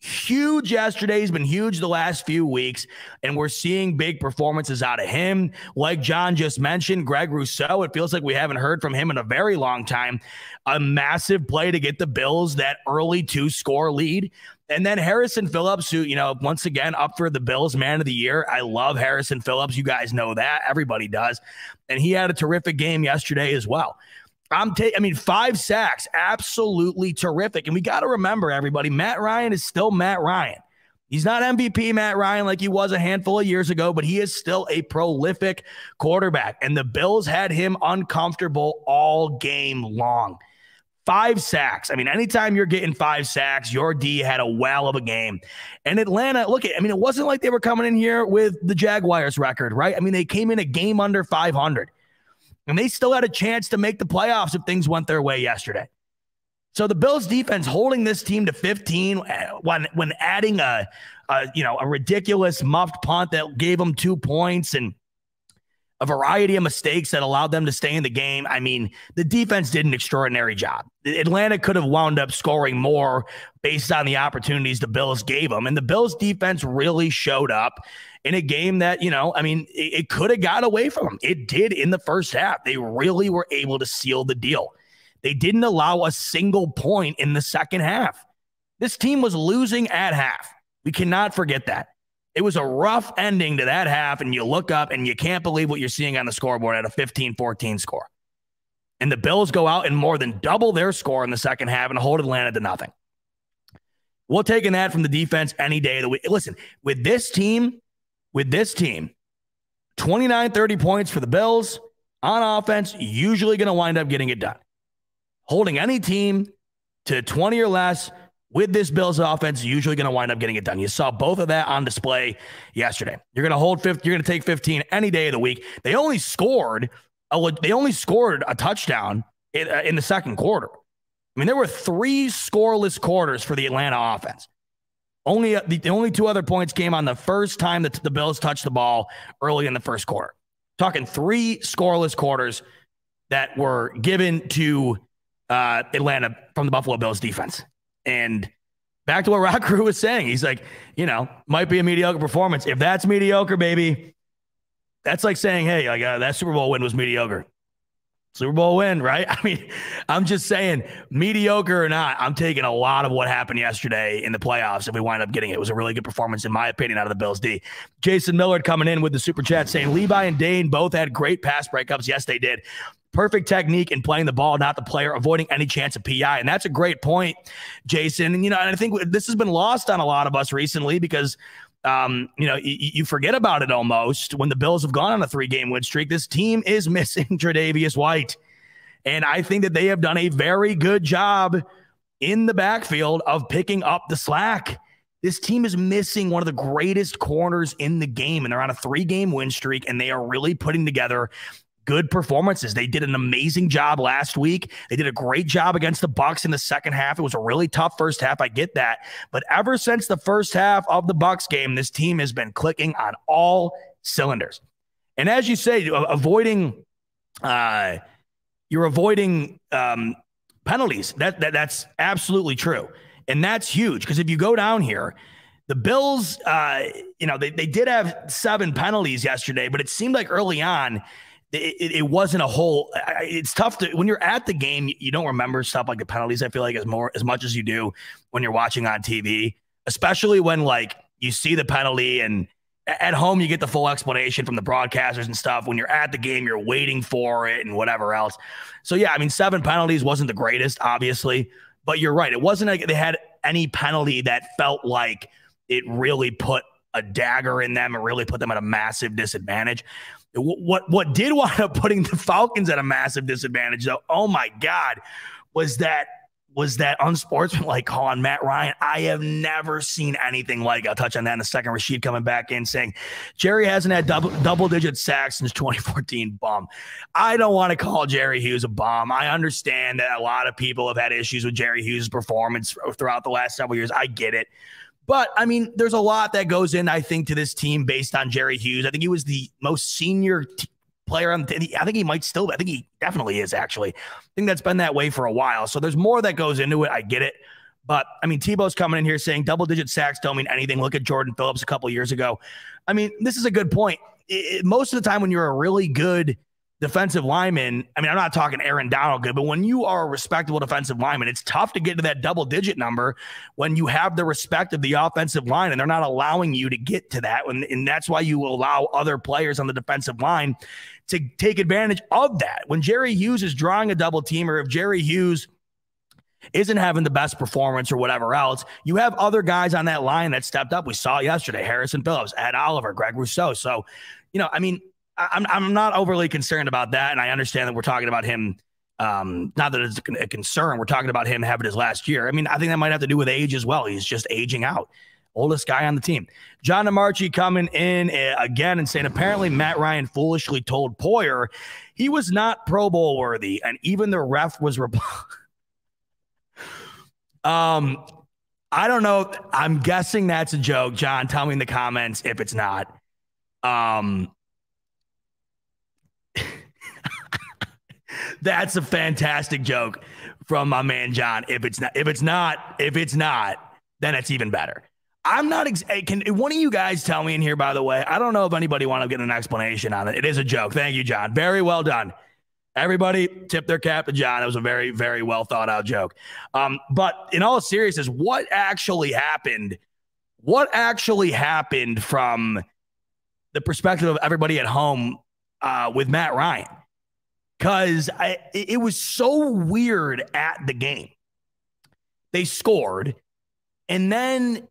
huge yesterday. He's been huge the last few weeks, and we're seeing big performances out of him. Like John just mentioned, Greg Rousseau, it feels like we haven't heard from him in a very long time. A massive play to get the Bills that early 2-score lead. And then Harrison Phillips, who, once again, up for the Bills Man of the Year. I love Harrison Phillips. You guys know that. Everybody does. And he had a terrific game yesterday as well. 5 sacks, absolutely terrific. And we got to remember, everybody, Matt Ryan is still Matt Ryan. He's not MVP Matt Ryan like he was a handful of years ago, but he is still a prolific quarterback. And the Bills had him uncomfortable all game long. 5 sacks. Anytime you're getting 5 sacks, your D had a whale of a game. And Atlanta, it wasn't like they were coming in here with the Jaguars record, right? They came in a game under 500. And they still had a chance to make the playoffs if things went their way yesterday. So the Bills defense holding this team to 15 when adding a ridiculous muffed punt that gave them 2 points and a variety of mistakes that allowed them to stay in the game. The defense did an extraordinary job. Atlanta could have wound up scoring more based on the opportunities the Bills gave them. And the Bills defense really showed up in a game that, it could have got away from them. It did in the first half. They really were able to seal the deal. They didn't allow a single point in the second half. This team was losing at half. We cannot forget that. It was a rough ending to that half, and you look up and you can't believe what you're seeing on the scoreboard at a 15-14 score. And the Bills go out and more than double their score in the second half and hold Atlanta to nothing. We're taking that from the defense any day of the week. Listen, with this team, 29, 30 points for the Bills on offense, usually going to wind up getting it done. Holding any team to 20 or less with this Bills offense, usually going to wind up getting it done. You saw both of that on display yesterday. You're going to hold 50. You're going to take 15 any day of the week. They only scored a touchdown in the second quarter. There were 3 scoreless quarters for the Atlanta offense. The only 2 other points came on the first time that the Bills touched the ball early in the first quarter. Talking 3 scoreless quarters that were given to Atlanta from the Buffalo Bills defense. And back to what Rock Crew was saying, he's like, might be a mediocre performance. If that's mediocre, baby, that's like saying, hey, that Super Bowl win was mediocre. Super Bowl win, right? I'm just saying, mediocre or not, I'm taking a lot of what happened yesterday in the playoffs if we wind up getting it. It was a really good performance, in my opinion, out of the Bills D. Jason Millard coming in with the super chat saying, Levi and Dane both had great pass breakups. Yes, they did. Perfect technique in playing the ball, not the player, avoiding any chance of PI. And that's a great point, Jason. And, and I think this has been lost on a lot of us recently because, you forget about it almost when the Bills have gone on a 3-game win streak. This team is missing Tre'Davious White. And I think that they have done a very good job in the backfield of picking up the slack. This team is missing one of the greatest corners in the game, and they're on a 3-game win streak, and they are really putting together good performances. They did an amazing job last week. They did a great job against the Bucs in the second half. It was a really tough first half. I get that. But ever since the first half of the Bucs game, this team has been clicking on all cylinders. And as you say, you're avoiding penalties. That's absolutely true. And that's huge because if you go down here, the Bills, they did have 7 penalties yesterday, but it seemed like early on, it wasn't a whole. It's tough to, when you're at the game, you don't remember stuff like the penalties. I feel like as much as you do when you're watching on TV, especially when you see the penalty and at home you get the full explanation from the broadcasters and stuff. When you're at the game, you're waiting for it and whatever else. So yeah, 7 penalties wasn't the greatest, obviously, but you're right. It wasn't like they had any penalty that felt like it really put a dagger in them and really put them at a massive disadvantage. What did wind up putting the Falcons at a massive disadvantage, though, oh my God, was that was that unsportsmanlike call on Matt Ryan. I have never seen anything like it. I'll touch on that in a second. Rashid coming back in saying Jerry hasn't had double-digit sacks since 2014. Bum. I don't want to call Jerry Hughes a bum. I understand that a lot of people have had issues with Jerry Hughes' performance throughout the last several years. I get it. But, I mean, there's a lot that goes in, I think, to this team based on Jerry Hughes. I think he was the most senior player on the team. I think he might still be. I think he definitely is, actually. I think that's been that way for a while. So there's more that goes into it. I get it. But, I mean, Tebow's coming in here saying double-digit sacks don't mean anything. Look at Jordan Phillips a couple of years ago. I mean, this is a good point. Most of the time when you're a really good defensive lineman, I mean, I'm not talking Aaron Donald good, but when you are a respectable defensive lineman, it's tough to get to that double-digit number when you have the respect of the offensive line, and they're not allowing you to get to that. And that's why you allow other players on the defensive line to take advantage of that. When Jerry Hughes is drawing a double team, or if Jerry Hughes isn't having the best performance or whatever else, you have other guys on that line that stepped up. We saw yesterday, Harrison Phillips, Ed Oliver, Greg Rousseau. So, you know, I mean, I'm not overly concerned about that, and I understand that we're talking about him. Not that it's a concern. We're talking about him having his last year. I mean, I think that might have to do with age as well. He's just aging out. Oldest guy on the team. John DeMarchi coming in again and saying apparently Matt Ryan foolishly told Poyer he was not Pro Bowl worthy, and even the ref was I don't know. I'm guessing that's a joke. John, tell me in the comments if it's not. That's a fantastic joke from my man John. If it's not, then it's even better. I'm not. Can one of you guys tell me in here? By the way, I don't know if anybody want to get an explanation on it. It is a joke. Thank you, John. Very well done. Everybody tip their cap to John. It was a very, very well thought out joke. But in all seriousness, what actually happened? What actually happened from the perspective of everybody at home with Matt Ryan? Because it was so weird at the game. They scored, and then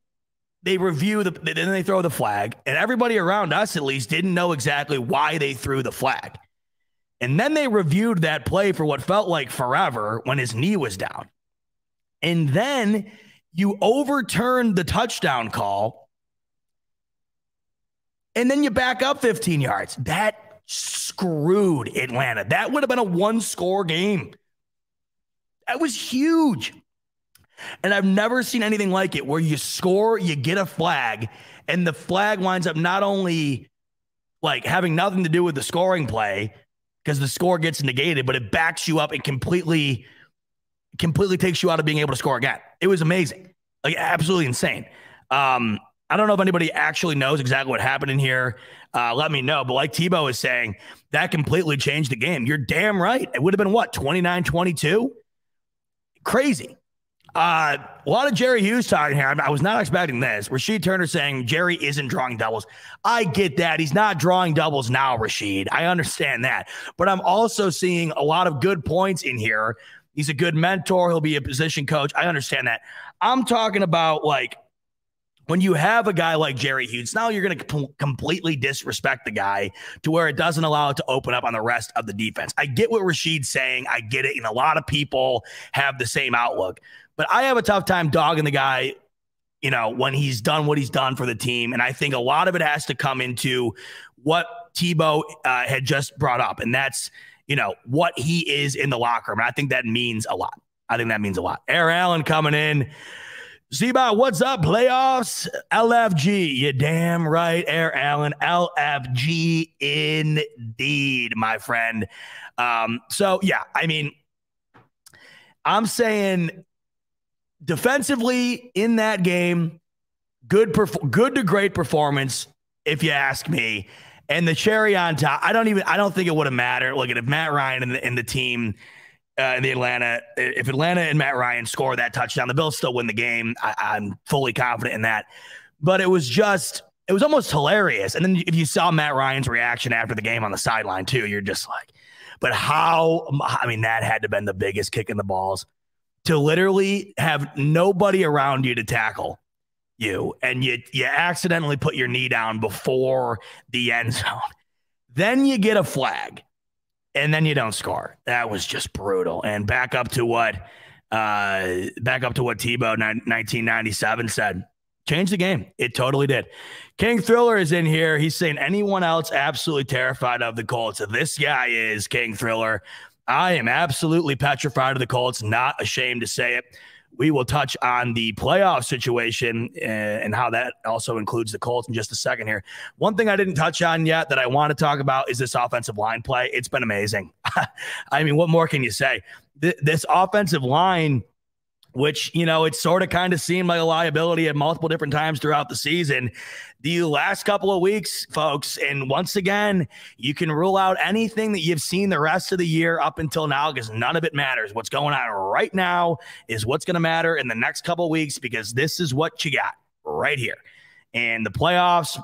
they review then they throw the flag, and everybody around us at least didn't know exactly why they threw the flag. And then they reviewed that play for what felt like forever when his knee was down. And then you overturned the touchdown call, and then you back up 15 yards. That screwed Atlanta. That would have been a one-score game. That was huge. And I've never seen anything like it, where you score, you get a flag, and the flag winds up not only like having nothing to do with the scoring play because the score gets negated, but it backs you up and completely takes you out of being able to score again. It was amazing. Like, absolutely insane. I don't know if anybody actually knows exactly what happened in here. Let me know. But like Tebow is saying, that completely changed the game. You're damn right. It would have been what, 29-22? Crazy. A lot of Jerry Hughes talking here. I was not expecting this. Rashid Turner saying Jerry isn't drawing doubles. I get that. He's not drawing doubles now, Rashid. I understand that. But I'm also seeing a lot of good points in here. He's a good mentor. He'll be a position coach. I understand that. I'm talking about, like, when you have a guy like Jerry Hughes, now you're going to completely disrespect the guy to where it doesn't allow it to open up on the rest of the defense. I get what Rashid's saying. I get it. And a lot of people have the same outlook. But I have a tough time dogging the guy, you know, when he's done what he's done for the team. And I think a lot of it has to come into what Tebow had just brought up. And that's, you know, what he is in the locker room. And I think that means a lot. Air Allen coming in. Z-Bot, what's up? Playoffs? LFG. You damn right, Air Allen. LFG indeed, my friend. So, yeah, I mean, I'm saying defensively in that game, good to great performance, if you ask me. And the cherry on top, I don't think it would have mattered. Look, if Matt Ryan and the team if Atlanta and Matt Ryan score that touchdown, the Bills still win the game. I'm fully confident in that. But it was almost hilarious. And then if you saw Matt Ryan's reaction after the game on the sideline too, you're just like, but how? I mean, that had to have been the biggest kick in the balls, to literally have nobody around you to tackle you, and you accidentally put your knee down before the end zone. Then you get a flag. And then you don't score. That was just brutal. And back up to what back up to what Tebow 1997 said. Changed the game. It totally did. King Thriller is in here. He's saying anyone else absolutely terrified of the Colts. This guy is King Thriller. I am absolutely petrified of the Colts. Not ashamed to say it. We will touch on the playoff situation and how that also includes the Colts in just a second here. One thing I didn't touch on yet that I want to talk about is this offensive line play. It's been amazing. I mean, what more can you say? This offensive line, which, you know, it sort of kind of seemed like a liability at multiple different times throughout the season. The last couple of weeks, folks, and once again, you can rule out anything that you've seen the rest of the year up until now because none of it matters. What's going on right now is what's going to matter in the next couple of weeks because this is what you got right here. And the playoffs,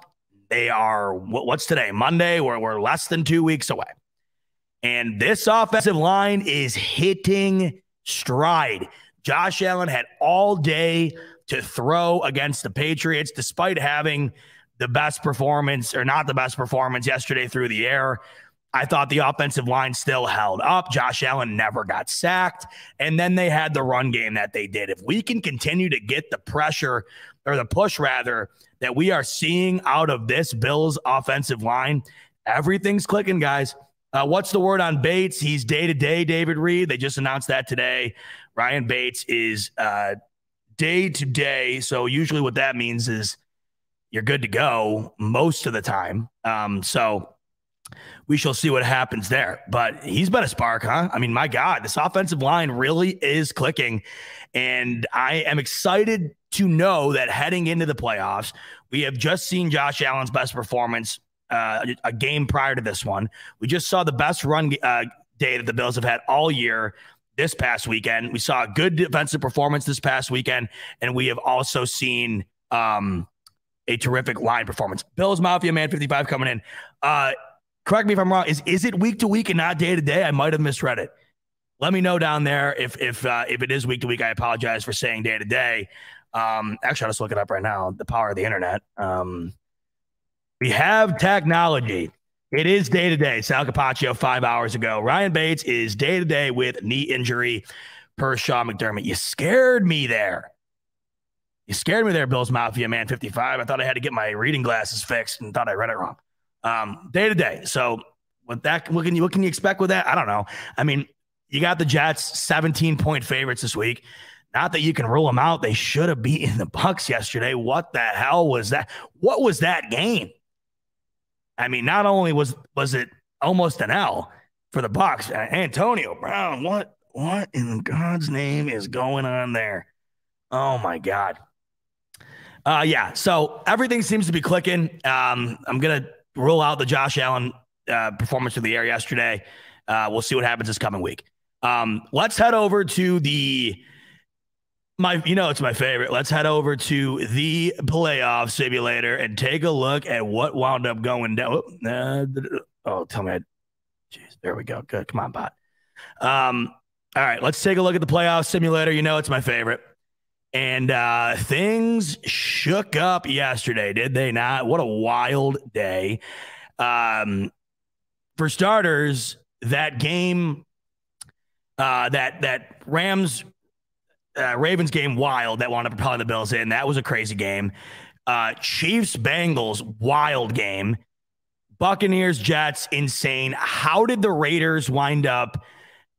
they are, what's today? Monday, we're less than 2 weeks away. And this offensive line is hitting stride. Josh Allen had all day to throw against the Patriots, despite having the best performance or not the best performance yesterday through the air. I thought the offensive line still held up. Josh Allen never got sacked. And then they had the run game that they did. If we can continue to get the pressure or the push rather that we are seeing out of this Bills offensive line, everything's clicking, guys. What's the word on Bates? He's day-to-day, David Reed. They just announced that today. Ryan Bates is day-to-day. So usually what that means is you're good to go most of the time. So we shall see what happens there. But he's been a spark, huh? I mean, my God, this offensive line really is clicking. And I am excited to know that heading into the playoffs, we have just seen Josh Allen's best performance a game prior to this one. We just saw the best run day that the Bills have had all year this past weekend. We saw a good defensive performance this past weekend, and we have also seen a terrific line performance. Bills Mafia Man 55 coming in. Correct me if I'm wrong. Is it week to week and not day to day? I might have misread it. Let me know down there if it is week to week. I apologize for saying day to day. Actually, I'll just look it up right now. The power of the internet. We have technology. It is day-to-day. Sal Capaccio 5 hours ago. Ryan Bates is day-to-day with knee injury per Sean McDermott. You scared me there. You scared me there, Bills Mafia Man 55. I thought I had to get my reading glasses fixed and thought I read it wrong. Day-to-day. So with that, what can you expect with that? I don't know. I mean, you got the Jets 17-point favorites this week. Not that you can rule them out. They should have beaten the Bucs yesterday. What the hell was that? What was that game? I mean, not only was it almost an L for the Bucs, Antonio Brown, what in God's name is going on there? Oh my God. Yeah. So everything seems to be clicking. I'm going to rule out the Josh Allen performance of the air yesterday. We'll see what happens this coming week. Let's head over to it's my favorite. Let's head over to the playoff simulator and take a look at what wound up going down. Tell me. Jeez, there we go. Good. Come on, bot. All right, let's take a look at the playoff simulator. You know, it's my favorite. And things shook up yesterday, did they not? What a wild day. For starters, that game, that Ravens game, wild, that wound up propelling the Bills in. That was a crazy game. Chiefs Bengals, wild game. Buccaneers Jets, insane. How did the Raiders wind up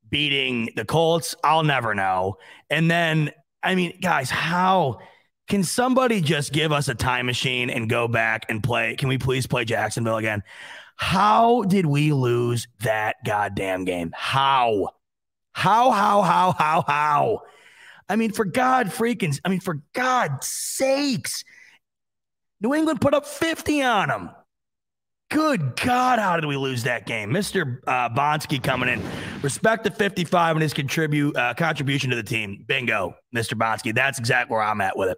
beating the Colts? I'll never know. And then, I mean, guys, how can somebody just give us a time machine and go back and play? Can we please play Jacksonville again? How did we lose that goddamn game? How? I mean, for God's sakes, New England put up 50 on them. Good God, how did we lose that game? Mr. Bonsky coming in. Respect the 55 and his contribution to the team. Bingo, Mr. Bonsky. That's exactly where I'm at with it.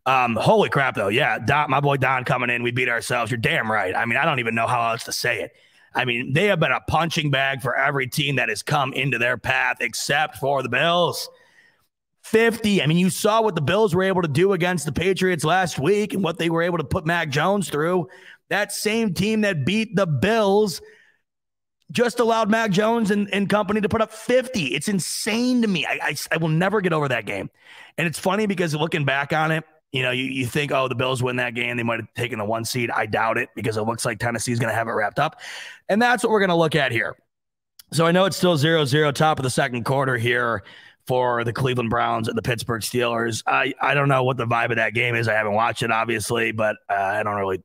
Holy crap, though. Yeah, my boy Don coming in. We beat ourselves. You're damn right. I mean, I don't even know how else to say it. I mean, they have been a punching bag for every team that has come into their path except for the Bills. 50. I mean, you saw what the Bills were able to do against the Patriots last week and what they were able to put Mac Jones through. That same team that beat the Bills just allowed Mac Jones and company to put up 50. It's insane to me. I will never get over that game. And it's funny because looking back on it, you think, oh, the Bills win that game. They might have taken the 1 seed. I doubt it because it looks like Tennessee's going to have it wrapped up. And that's what we're going to look at here. So I know it's still 0-0 top of the second quarter here for the Cleveland Browns and the Pittsburgh Steelers. I don't know what the vibe of that game is. I haven't watched it, obviously, but I don't really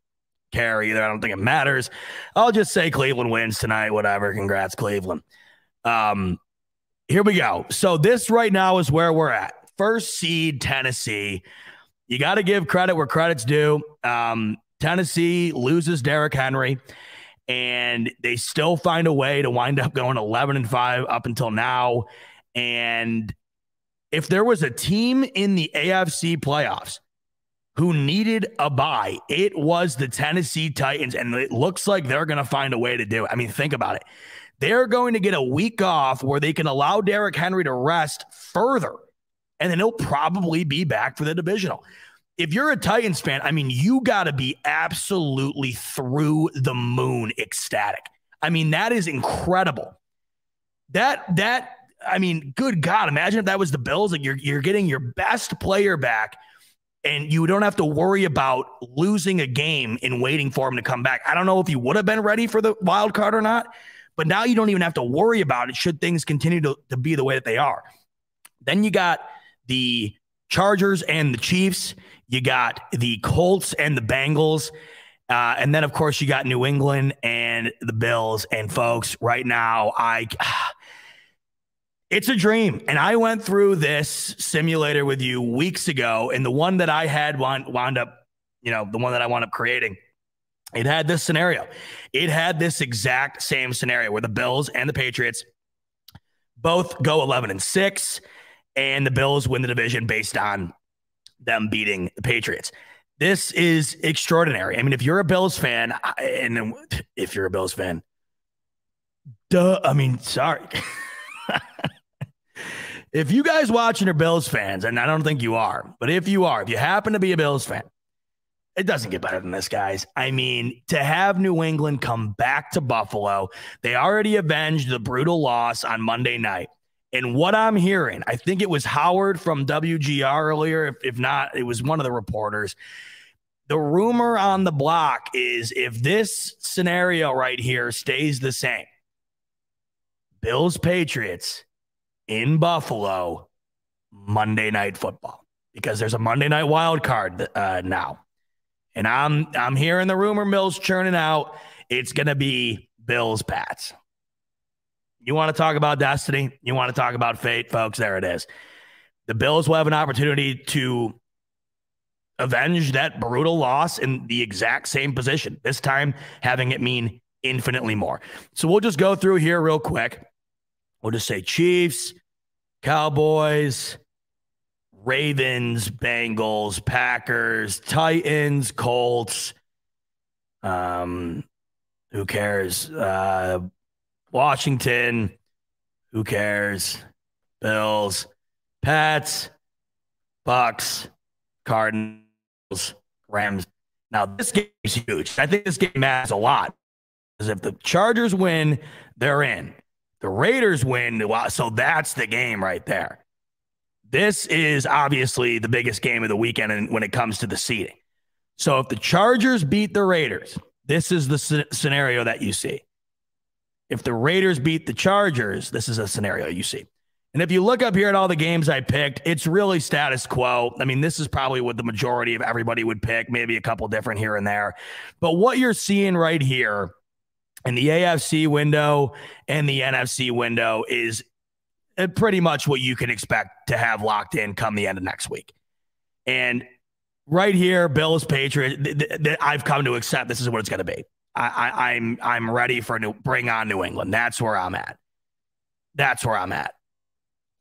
care either. I don't think it matters. I'll just say Cleveland wins tonight, whatever. Congrats, Cleveland. Here we go. So this right now is where we're at. First seed Tennessee. You got to give credit where credit's due. Tennessee loses Derrick Henry, and they still find a way to wind up going 11-5 up until now. And if there was a team in the AFC playoffs who needed a bye, it was the Tennessee Titans, and it looks like they're going to find a way to do it. I mean, think about it. They're going to get a week off where they can allow Derrick Henry to rest further, and then he'll probably be back for the divisional. If you're a Titans fan, I mean, you got to be absolutely through the moon ecstatic. I mean, that is incredible. I mean, good God, imagine if that was the Bills. Like you're getting your best player back, and you don't have to worry about losing a game and waiting for him to come back. I don't know if you would have been ready for the wild card or not, but now you don't even have to worry about it should things continue to be the way that they are. Then you got the Chargers and the Chiefs. You got the Colts and the Bengals. And then, of course, you got New England and the Bills. And, folks, right now, it's a dream. And I went through this simulator with you weeks ago, and the one that I had wound up, the one that I wound up creating, it had this scenario. It had this exact same scenario where the Bills and the Patriots both go 11-6, and the Bills win the division based on them beating the Patriots. This is extraordinary. I mean, if you're a Bills fan, sorry. If you guys watching are Bills fans, and I don't think you are, but if you happen to be a Bills fan, it doesn't get better than this, guys. I mean, to have New England come back to Buffalo, they already avenged the brutal loss on Monday night. And what I'm hearing, I think it was Howard from WGR earlier. If not, it was one of the reporters. The rumor on the block is if this scenario right here stays the same, Bills Patriots in Buffalo, Monday Night Football, because there's a Monday Night wild card now. And I'm hearing the rumor mill's churning out. It's going to be Bills Pats. You want to talk about destiny? You want to talk about fate, folks? There it is. The Bills will have an opportunity to avenge that brutal loss in the exact same position, this time having it mean infinitely more. So we'll just go through here real quick. We'll just say Chiefs, Cowboys, Ravens, Bengals, Packers, Titans, Colts. Who cares? Washington, who cares? Bills, Pats, Bucks, Cardinals, Rams. Now, this game is huge. I think this game matters a lot. Because if the Chargers win, they're in. The Raiders win, so that's the game right there. This is obviously the biggest game of the weekend when it comes to the seeding. So if the Chargers beat the Raiders, this is the scenario that you see. If the Raiders beat the Chargers, this is a scenario you see. And if you look up here at all the games I picked, it's really status quo. I mean, this is probably what the majority of everybody would pick, maybe a couple different here and there. But what you're seeing right here in the AFC window and the NFC window is pretty much what you can expect to have locked in come the end of next week. And right here, Bills, Patriots, I've come to accept this is what it's going to be. I'm ready for bring on New England. That's where I'm at.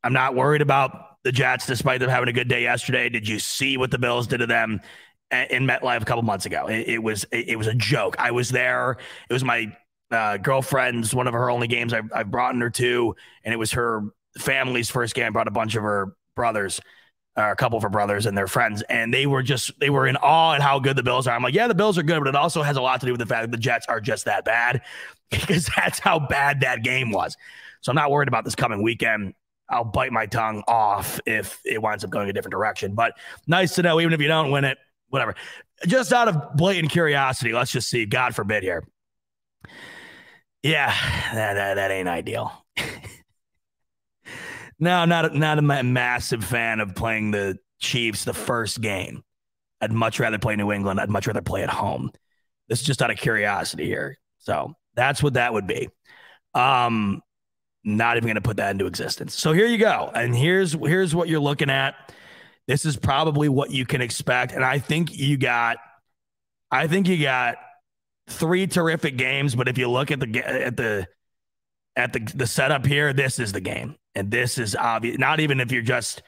I'm not worried about the Jets, despite them having a good day yesterday. Did you see what the Bills did to them in MetLife a couple months ago? It was a joke. I was there. It was my girlfriend's, one of her only games I've brought her to, and it was her family's first game. I brought a bunch of her brothers a couple of her brothers and their friends, and they were in awe at how good the Bills are. I'm like, yeah, the Bills are good, but it also has a lot to do with the fact that the Jets are just that bad, because that's how bad that game was. So I'm not worried about this coming weekend. I'll bite my tongue off if it winds up going a different direction. But nice to know, even if you don't win it, whatever. Just out of blatant curiosity, let's just see. God forbid here. Yeah, that ain't ideal. No, not a massive fan of playing the Chiefs the first game. I'd much rather play New England. I'd much rather play at home. This is just out of curiosity here. So that's what that would be. Not even going to put that into existence. So here you go. And here's what you're looking at. This is probably what you can expect. And I think you got 3 terrific games. But if you look at the setup here, this is the game. And this is obvious. Not even if you're just,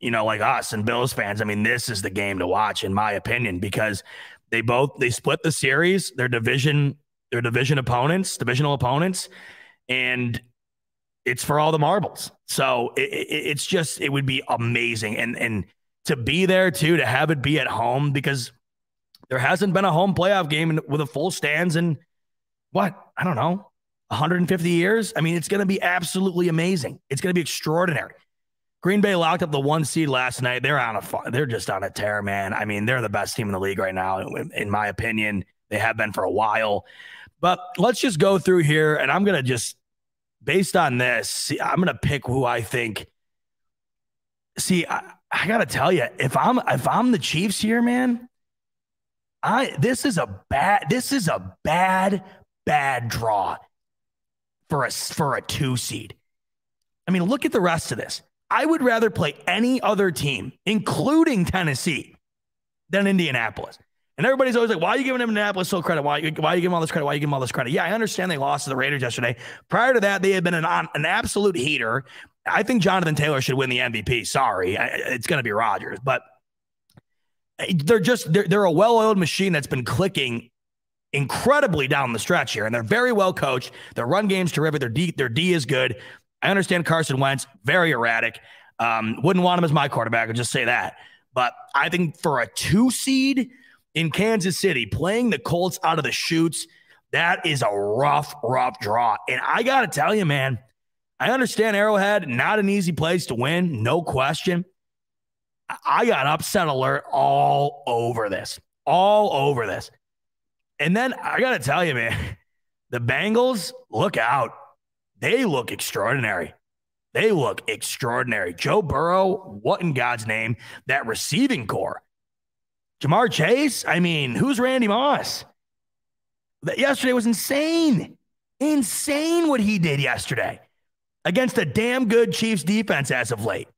like us and Bills fans. I mean, this is the game to watch, in my opinion, because they split the series, their divisional opponents, and it's for all the marbles. So it would be amazing. And to be there too, to have it be at home, because there hasn't been a home playoff game with a full stands in I don't know, 150 years. I mean, it's going to be absolutely amazing. It's going to be extraordinary. Green Bay locked up the 1 seed last night. They're just on a tear, man. I mean, they're the best team in the league right now, in my opinion. They have been for a while. But let's just go through here, and I'm going to just, based on this, I'm going to pick who I think. See, I got to tell you, if I'm the Chiefs here, man, this is a bad draw for a 2 seed. I mean, look at the rest of this. I would rather play any other team, including Tennessee, than Indianapolis. And everybody's always like, why are you giving Indianapolis so credit? Why are you giving all this credit? Why are you giving all this credit? Yeah, I understand they lost to the Raiders yesterday. Prior to that, they had been an absolute heater. I think Jonathan Taylor should win the MVP. Sorry, it's going to be Rodgers. But they're a well-oiled machine that's been clicking incredibly down the stretch here. And they're very well coached. Their run game's terrific. Their D is good. I understand Carson Wentz, very erratic. Wouldn't want him as my quarterback. I'll just say that. But I think for a 2 seed in Kansas City, playing the Colts out of the chutes, that is a rough draw. And I got to tell you, man, I understand Arrowhead, not an easy place to win, no question. I got upset alert all over this. And then I got to tell you, man, the Bengals, look out. They look extraordinary. Joe Burrow, what in God's name? That receiving core. Jamar Chase, I mean, who's Randy Moss? Yesterday was insane. Insane what he did yesterday against a damn good Chiefs defense as of late.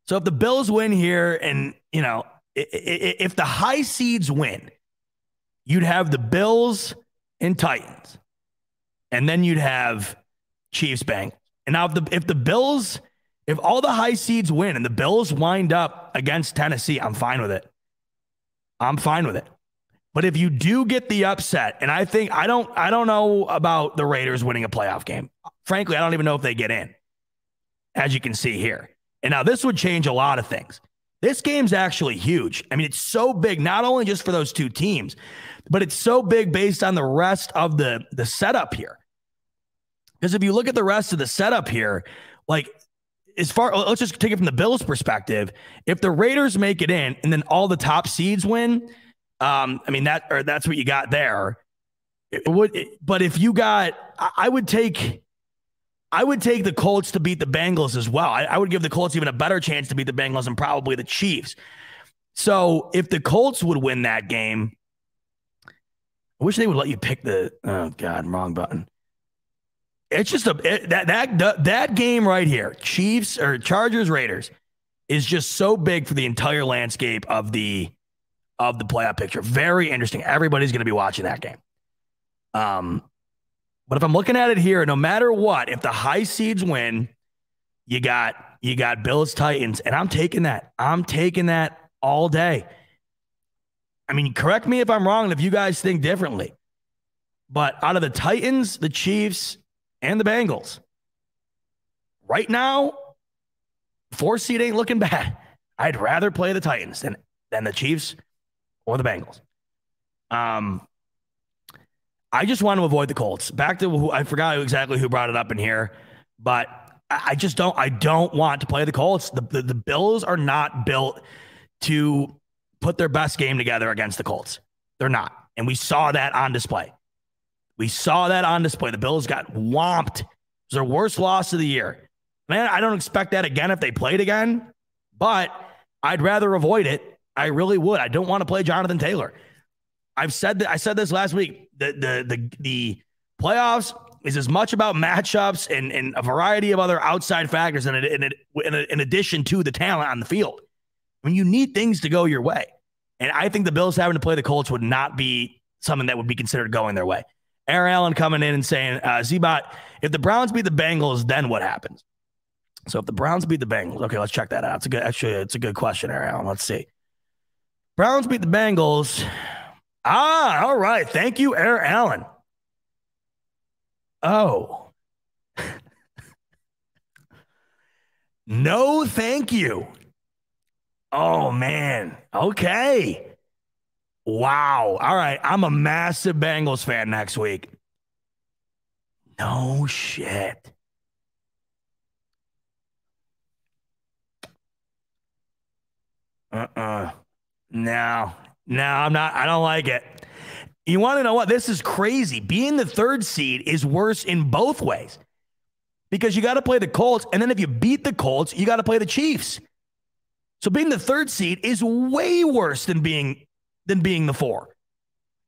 So if the Bills win here and, if the high seeds win, you'd have the Bills and Titans. And then you'd have Chiefs Bengals. And now if all the high seeds win and the Bills wind up against Tennessee, I'm fine with it. But if you do get the upset, and I don't know about the Raiders winning a playoff game. Frankly, I don't even know if they get in, as you can see here. And now this would change a lot of things. This game's actually huge. I mean, it's so big, not only just for those 2 teams, but it's so big based on the rest of the setup here. Because if you look at the rest of the setup here, let's just take it from the Bills' perspective. If the Raiders make it in and then all the top seeds win, that's what you got there. But if you got, I would take the Colts to beat the Bengals as well. I would give the Colts even a better chance to beat the Bengals than probably the Chiefs. So if the Colts would win that game, I wish they would let you pick wrong button. It's just that game right here, Chiefs or Chargers Raiders, is just so big for the entire landscape of the playoff picture. Very interesting. Everybody's going to be watching that game. But if I'm looking at it here, no matter what, if the high seeds win, you got Bills Titans, and I'm taking that. I'm taking that all day. I mean, correct me if I'm wrong, and if you guys think differently. But out of the Titans, the Chiefs, and the Bengals, right now, 4 seed ain't looking bad. I'd rather play the Titans than the Chiefs or the Bengals. I just want to avoid the Colts. Back to I forgot exactly who brought it up in here, but I don't want to play the Colts. The Bills are not built to put their best game together against the Colts. They're not. And we saw that on display. The Bills got whomped. It was their worst loss of the year. Man, I don't expect that again if they played again, but I'd rather avoid it. I really would. I don't want to play Jonathan Taylor. I said this last week. The playoffs is as much about matchups and a variety of other outside factors in addition to the talent on the field. I mean, you need things to go your way. And I think the Bills having to play the Colts would not be something that would be considered going their way. Aaron Allen coming in and saying, Z-Bot, if the Browns beat the Bengals, then what happens? So if the Browns beat the Bengals, okay, let's check that out. It's a good question, Aaron Allen. Let's see. Browns beat the Bengals. All right. Thank you, Aaron Allen. Oh. No, thank you. Oh, man. Okay. Wow. All right. I'm a massive Bengals fan next week. No shit. No, I'm not. I don't like it. You want to know what? This is crazy. Being the 3rd seed is worse in both ways because you got to play the Colts. And then if you beat the Colts, you got to play the Chiefs. So being the 3rd seed is way worse than being the 4.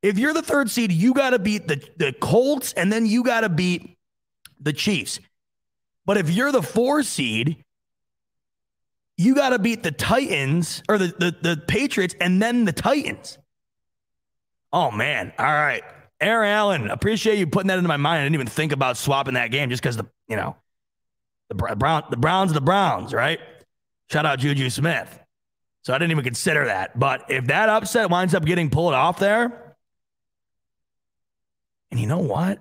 If you're the 3rd seed, you got to beat the Colts and then you got to beat the Chiefs. But if you're the 4 seed, you got to beat the Titans or the Patriots and then the Titans. Oh, man. All right. Aaron Allen, appreciate you putting that into my mind. I didn't even think about swapping that game just because the Browns are the Browns, right? Shout out Juju Smith. So I didn't even consider that. But if that upset winds up getting pulled off there, and you know what?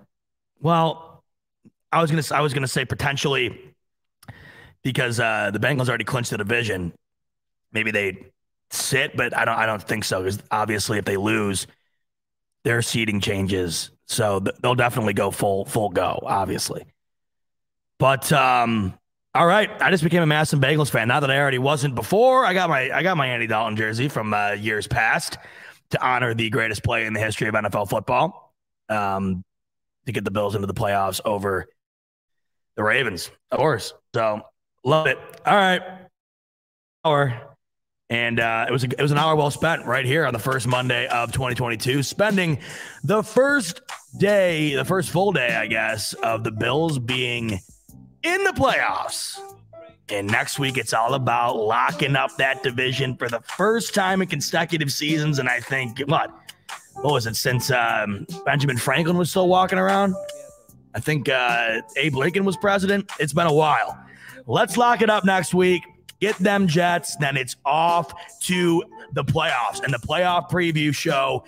Well, I was gonna say potentially because the Bengals already clinched the division. Maybe they sit, but I don't think so. Because obviously, if they lose, their seeding changes, so they'll definitely go full go. Obviously, but all right. I just became a massive Bengals fan. Not that I already wasn't before. I got my Andy Dalton jersey from years past to honor the greatest play in the history of NFL football. To get the Bills into the playoffs over the Ravens, of course. So love it. All right. And it was an hour well spent right here on the first Monday of 2022, spending the first full day, I guess, of the Bills being in the playoffs. And next week, it's all about locking up that division for the first time in consecutive seasons. And I think, what was it, since Benjamin Franklin was still walking around? I think Abe Lincoln was president. It's been a while. Let's lock it up next week. Get them Jets. Then it's off to the playoffs. And the playoff preview show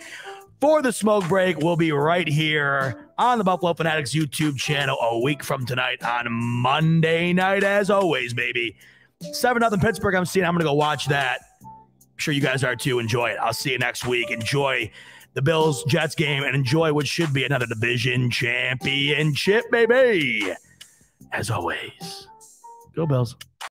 for the smoke break will be right here on the Buffalo Fanatics YouTube channel a week from tonight on Monday night, as always, baby. 7-0 Pittsburgh. I'm going to go watch that. I'm sure you guys are too. Enjoy it. I'll see you next week. Enjoy the Bills-Jets game and enjoy what should be another division championship, baby. As always, go Bills.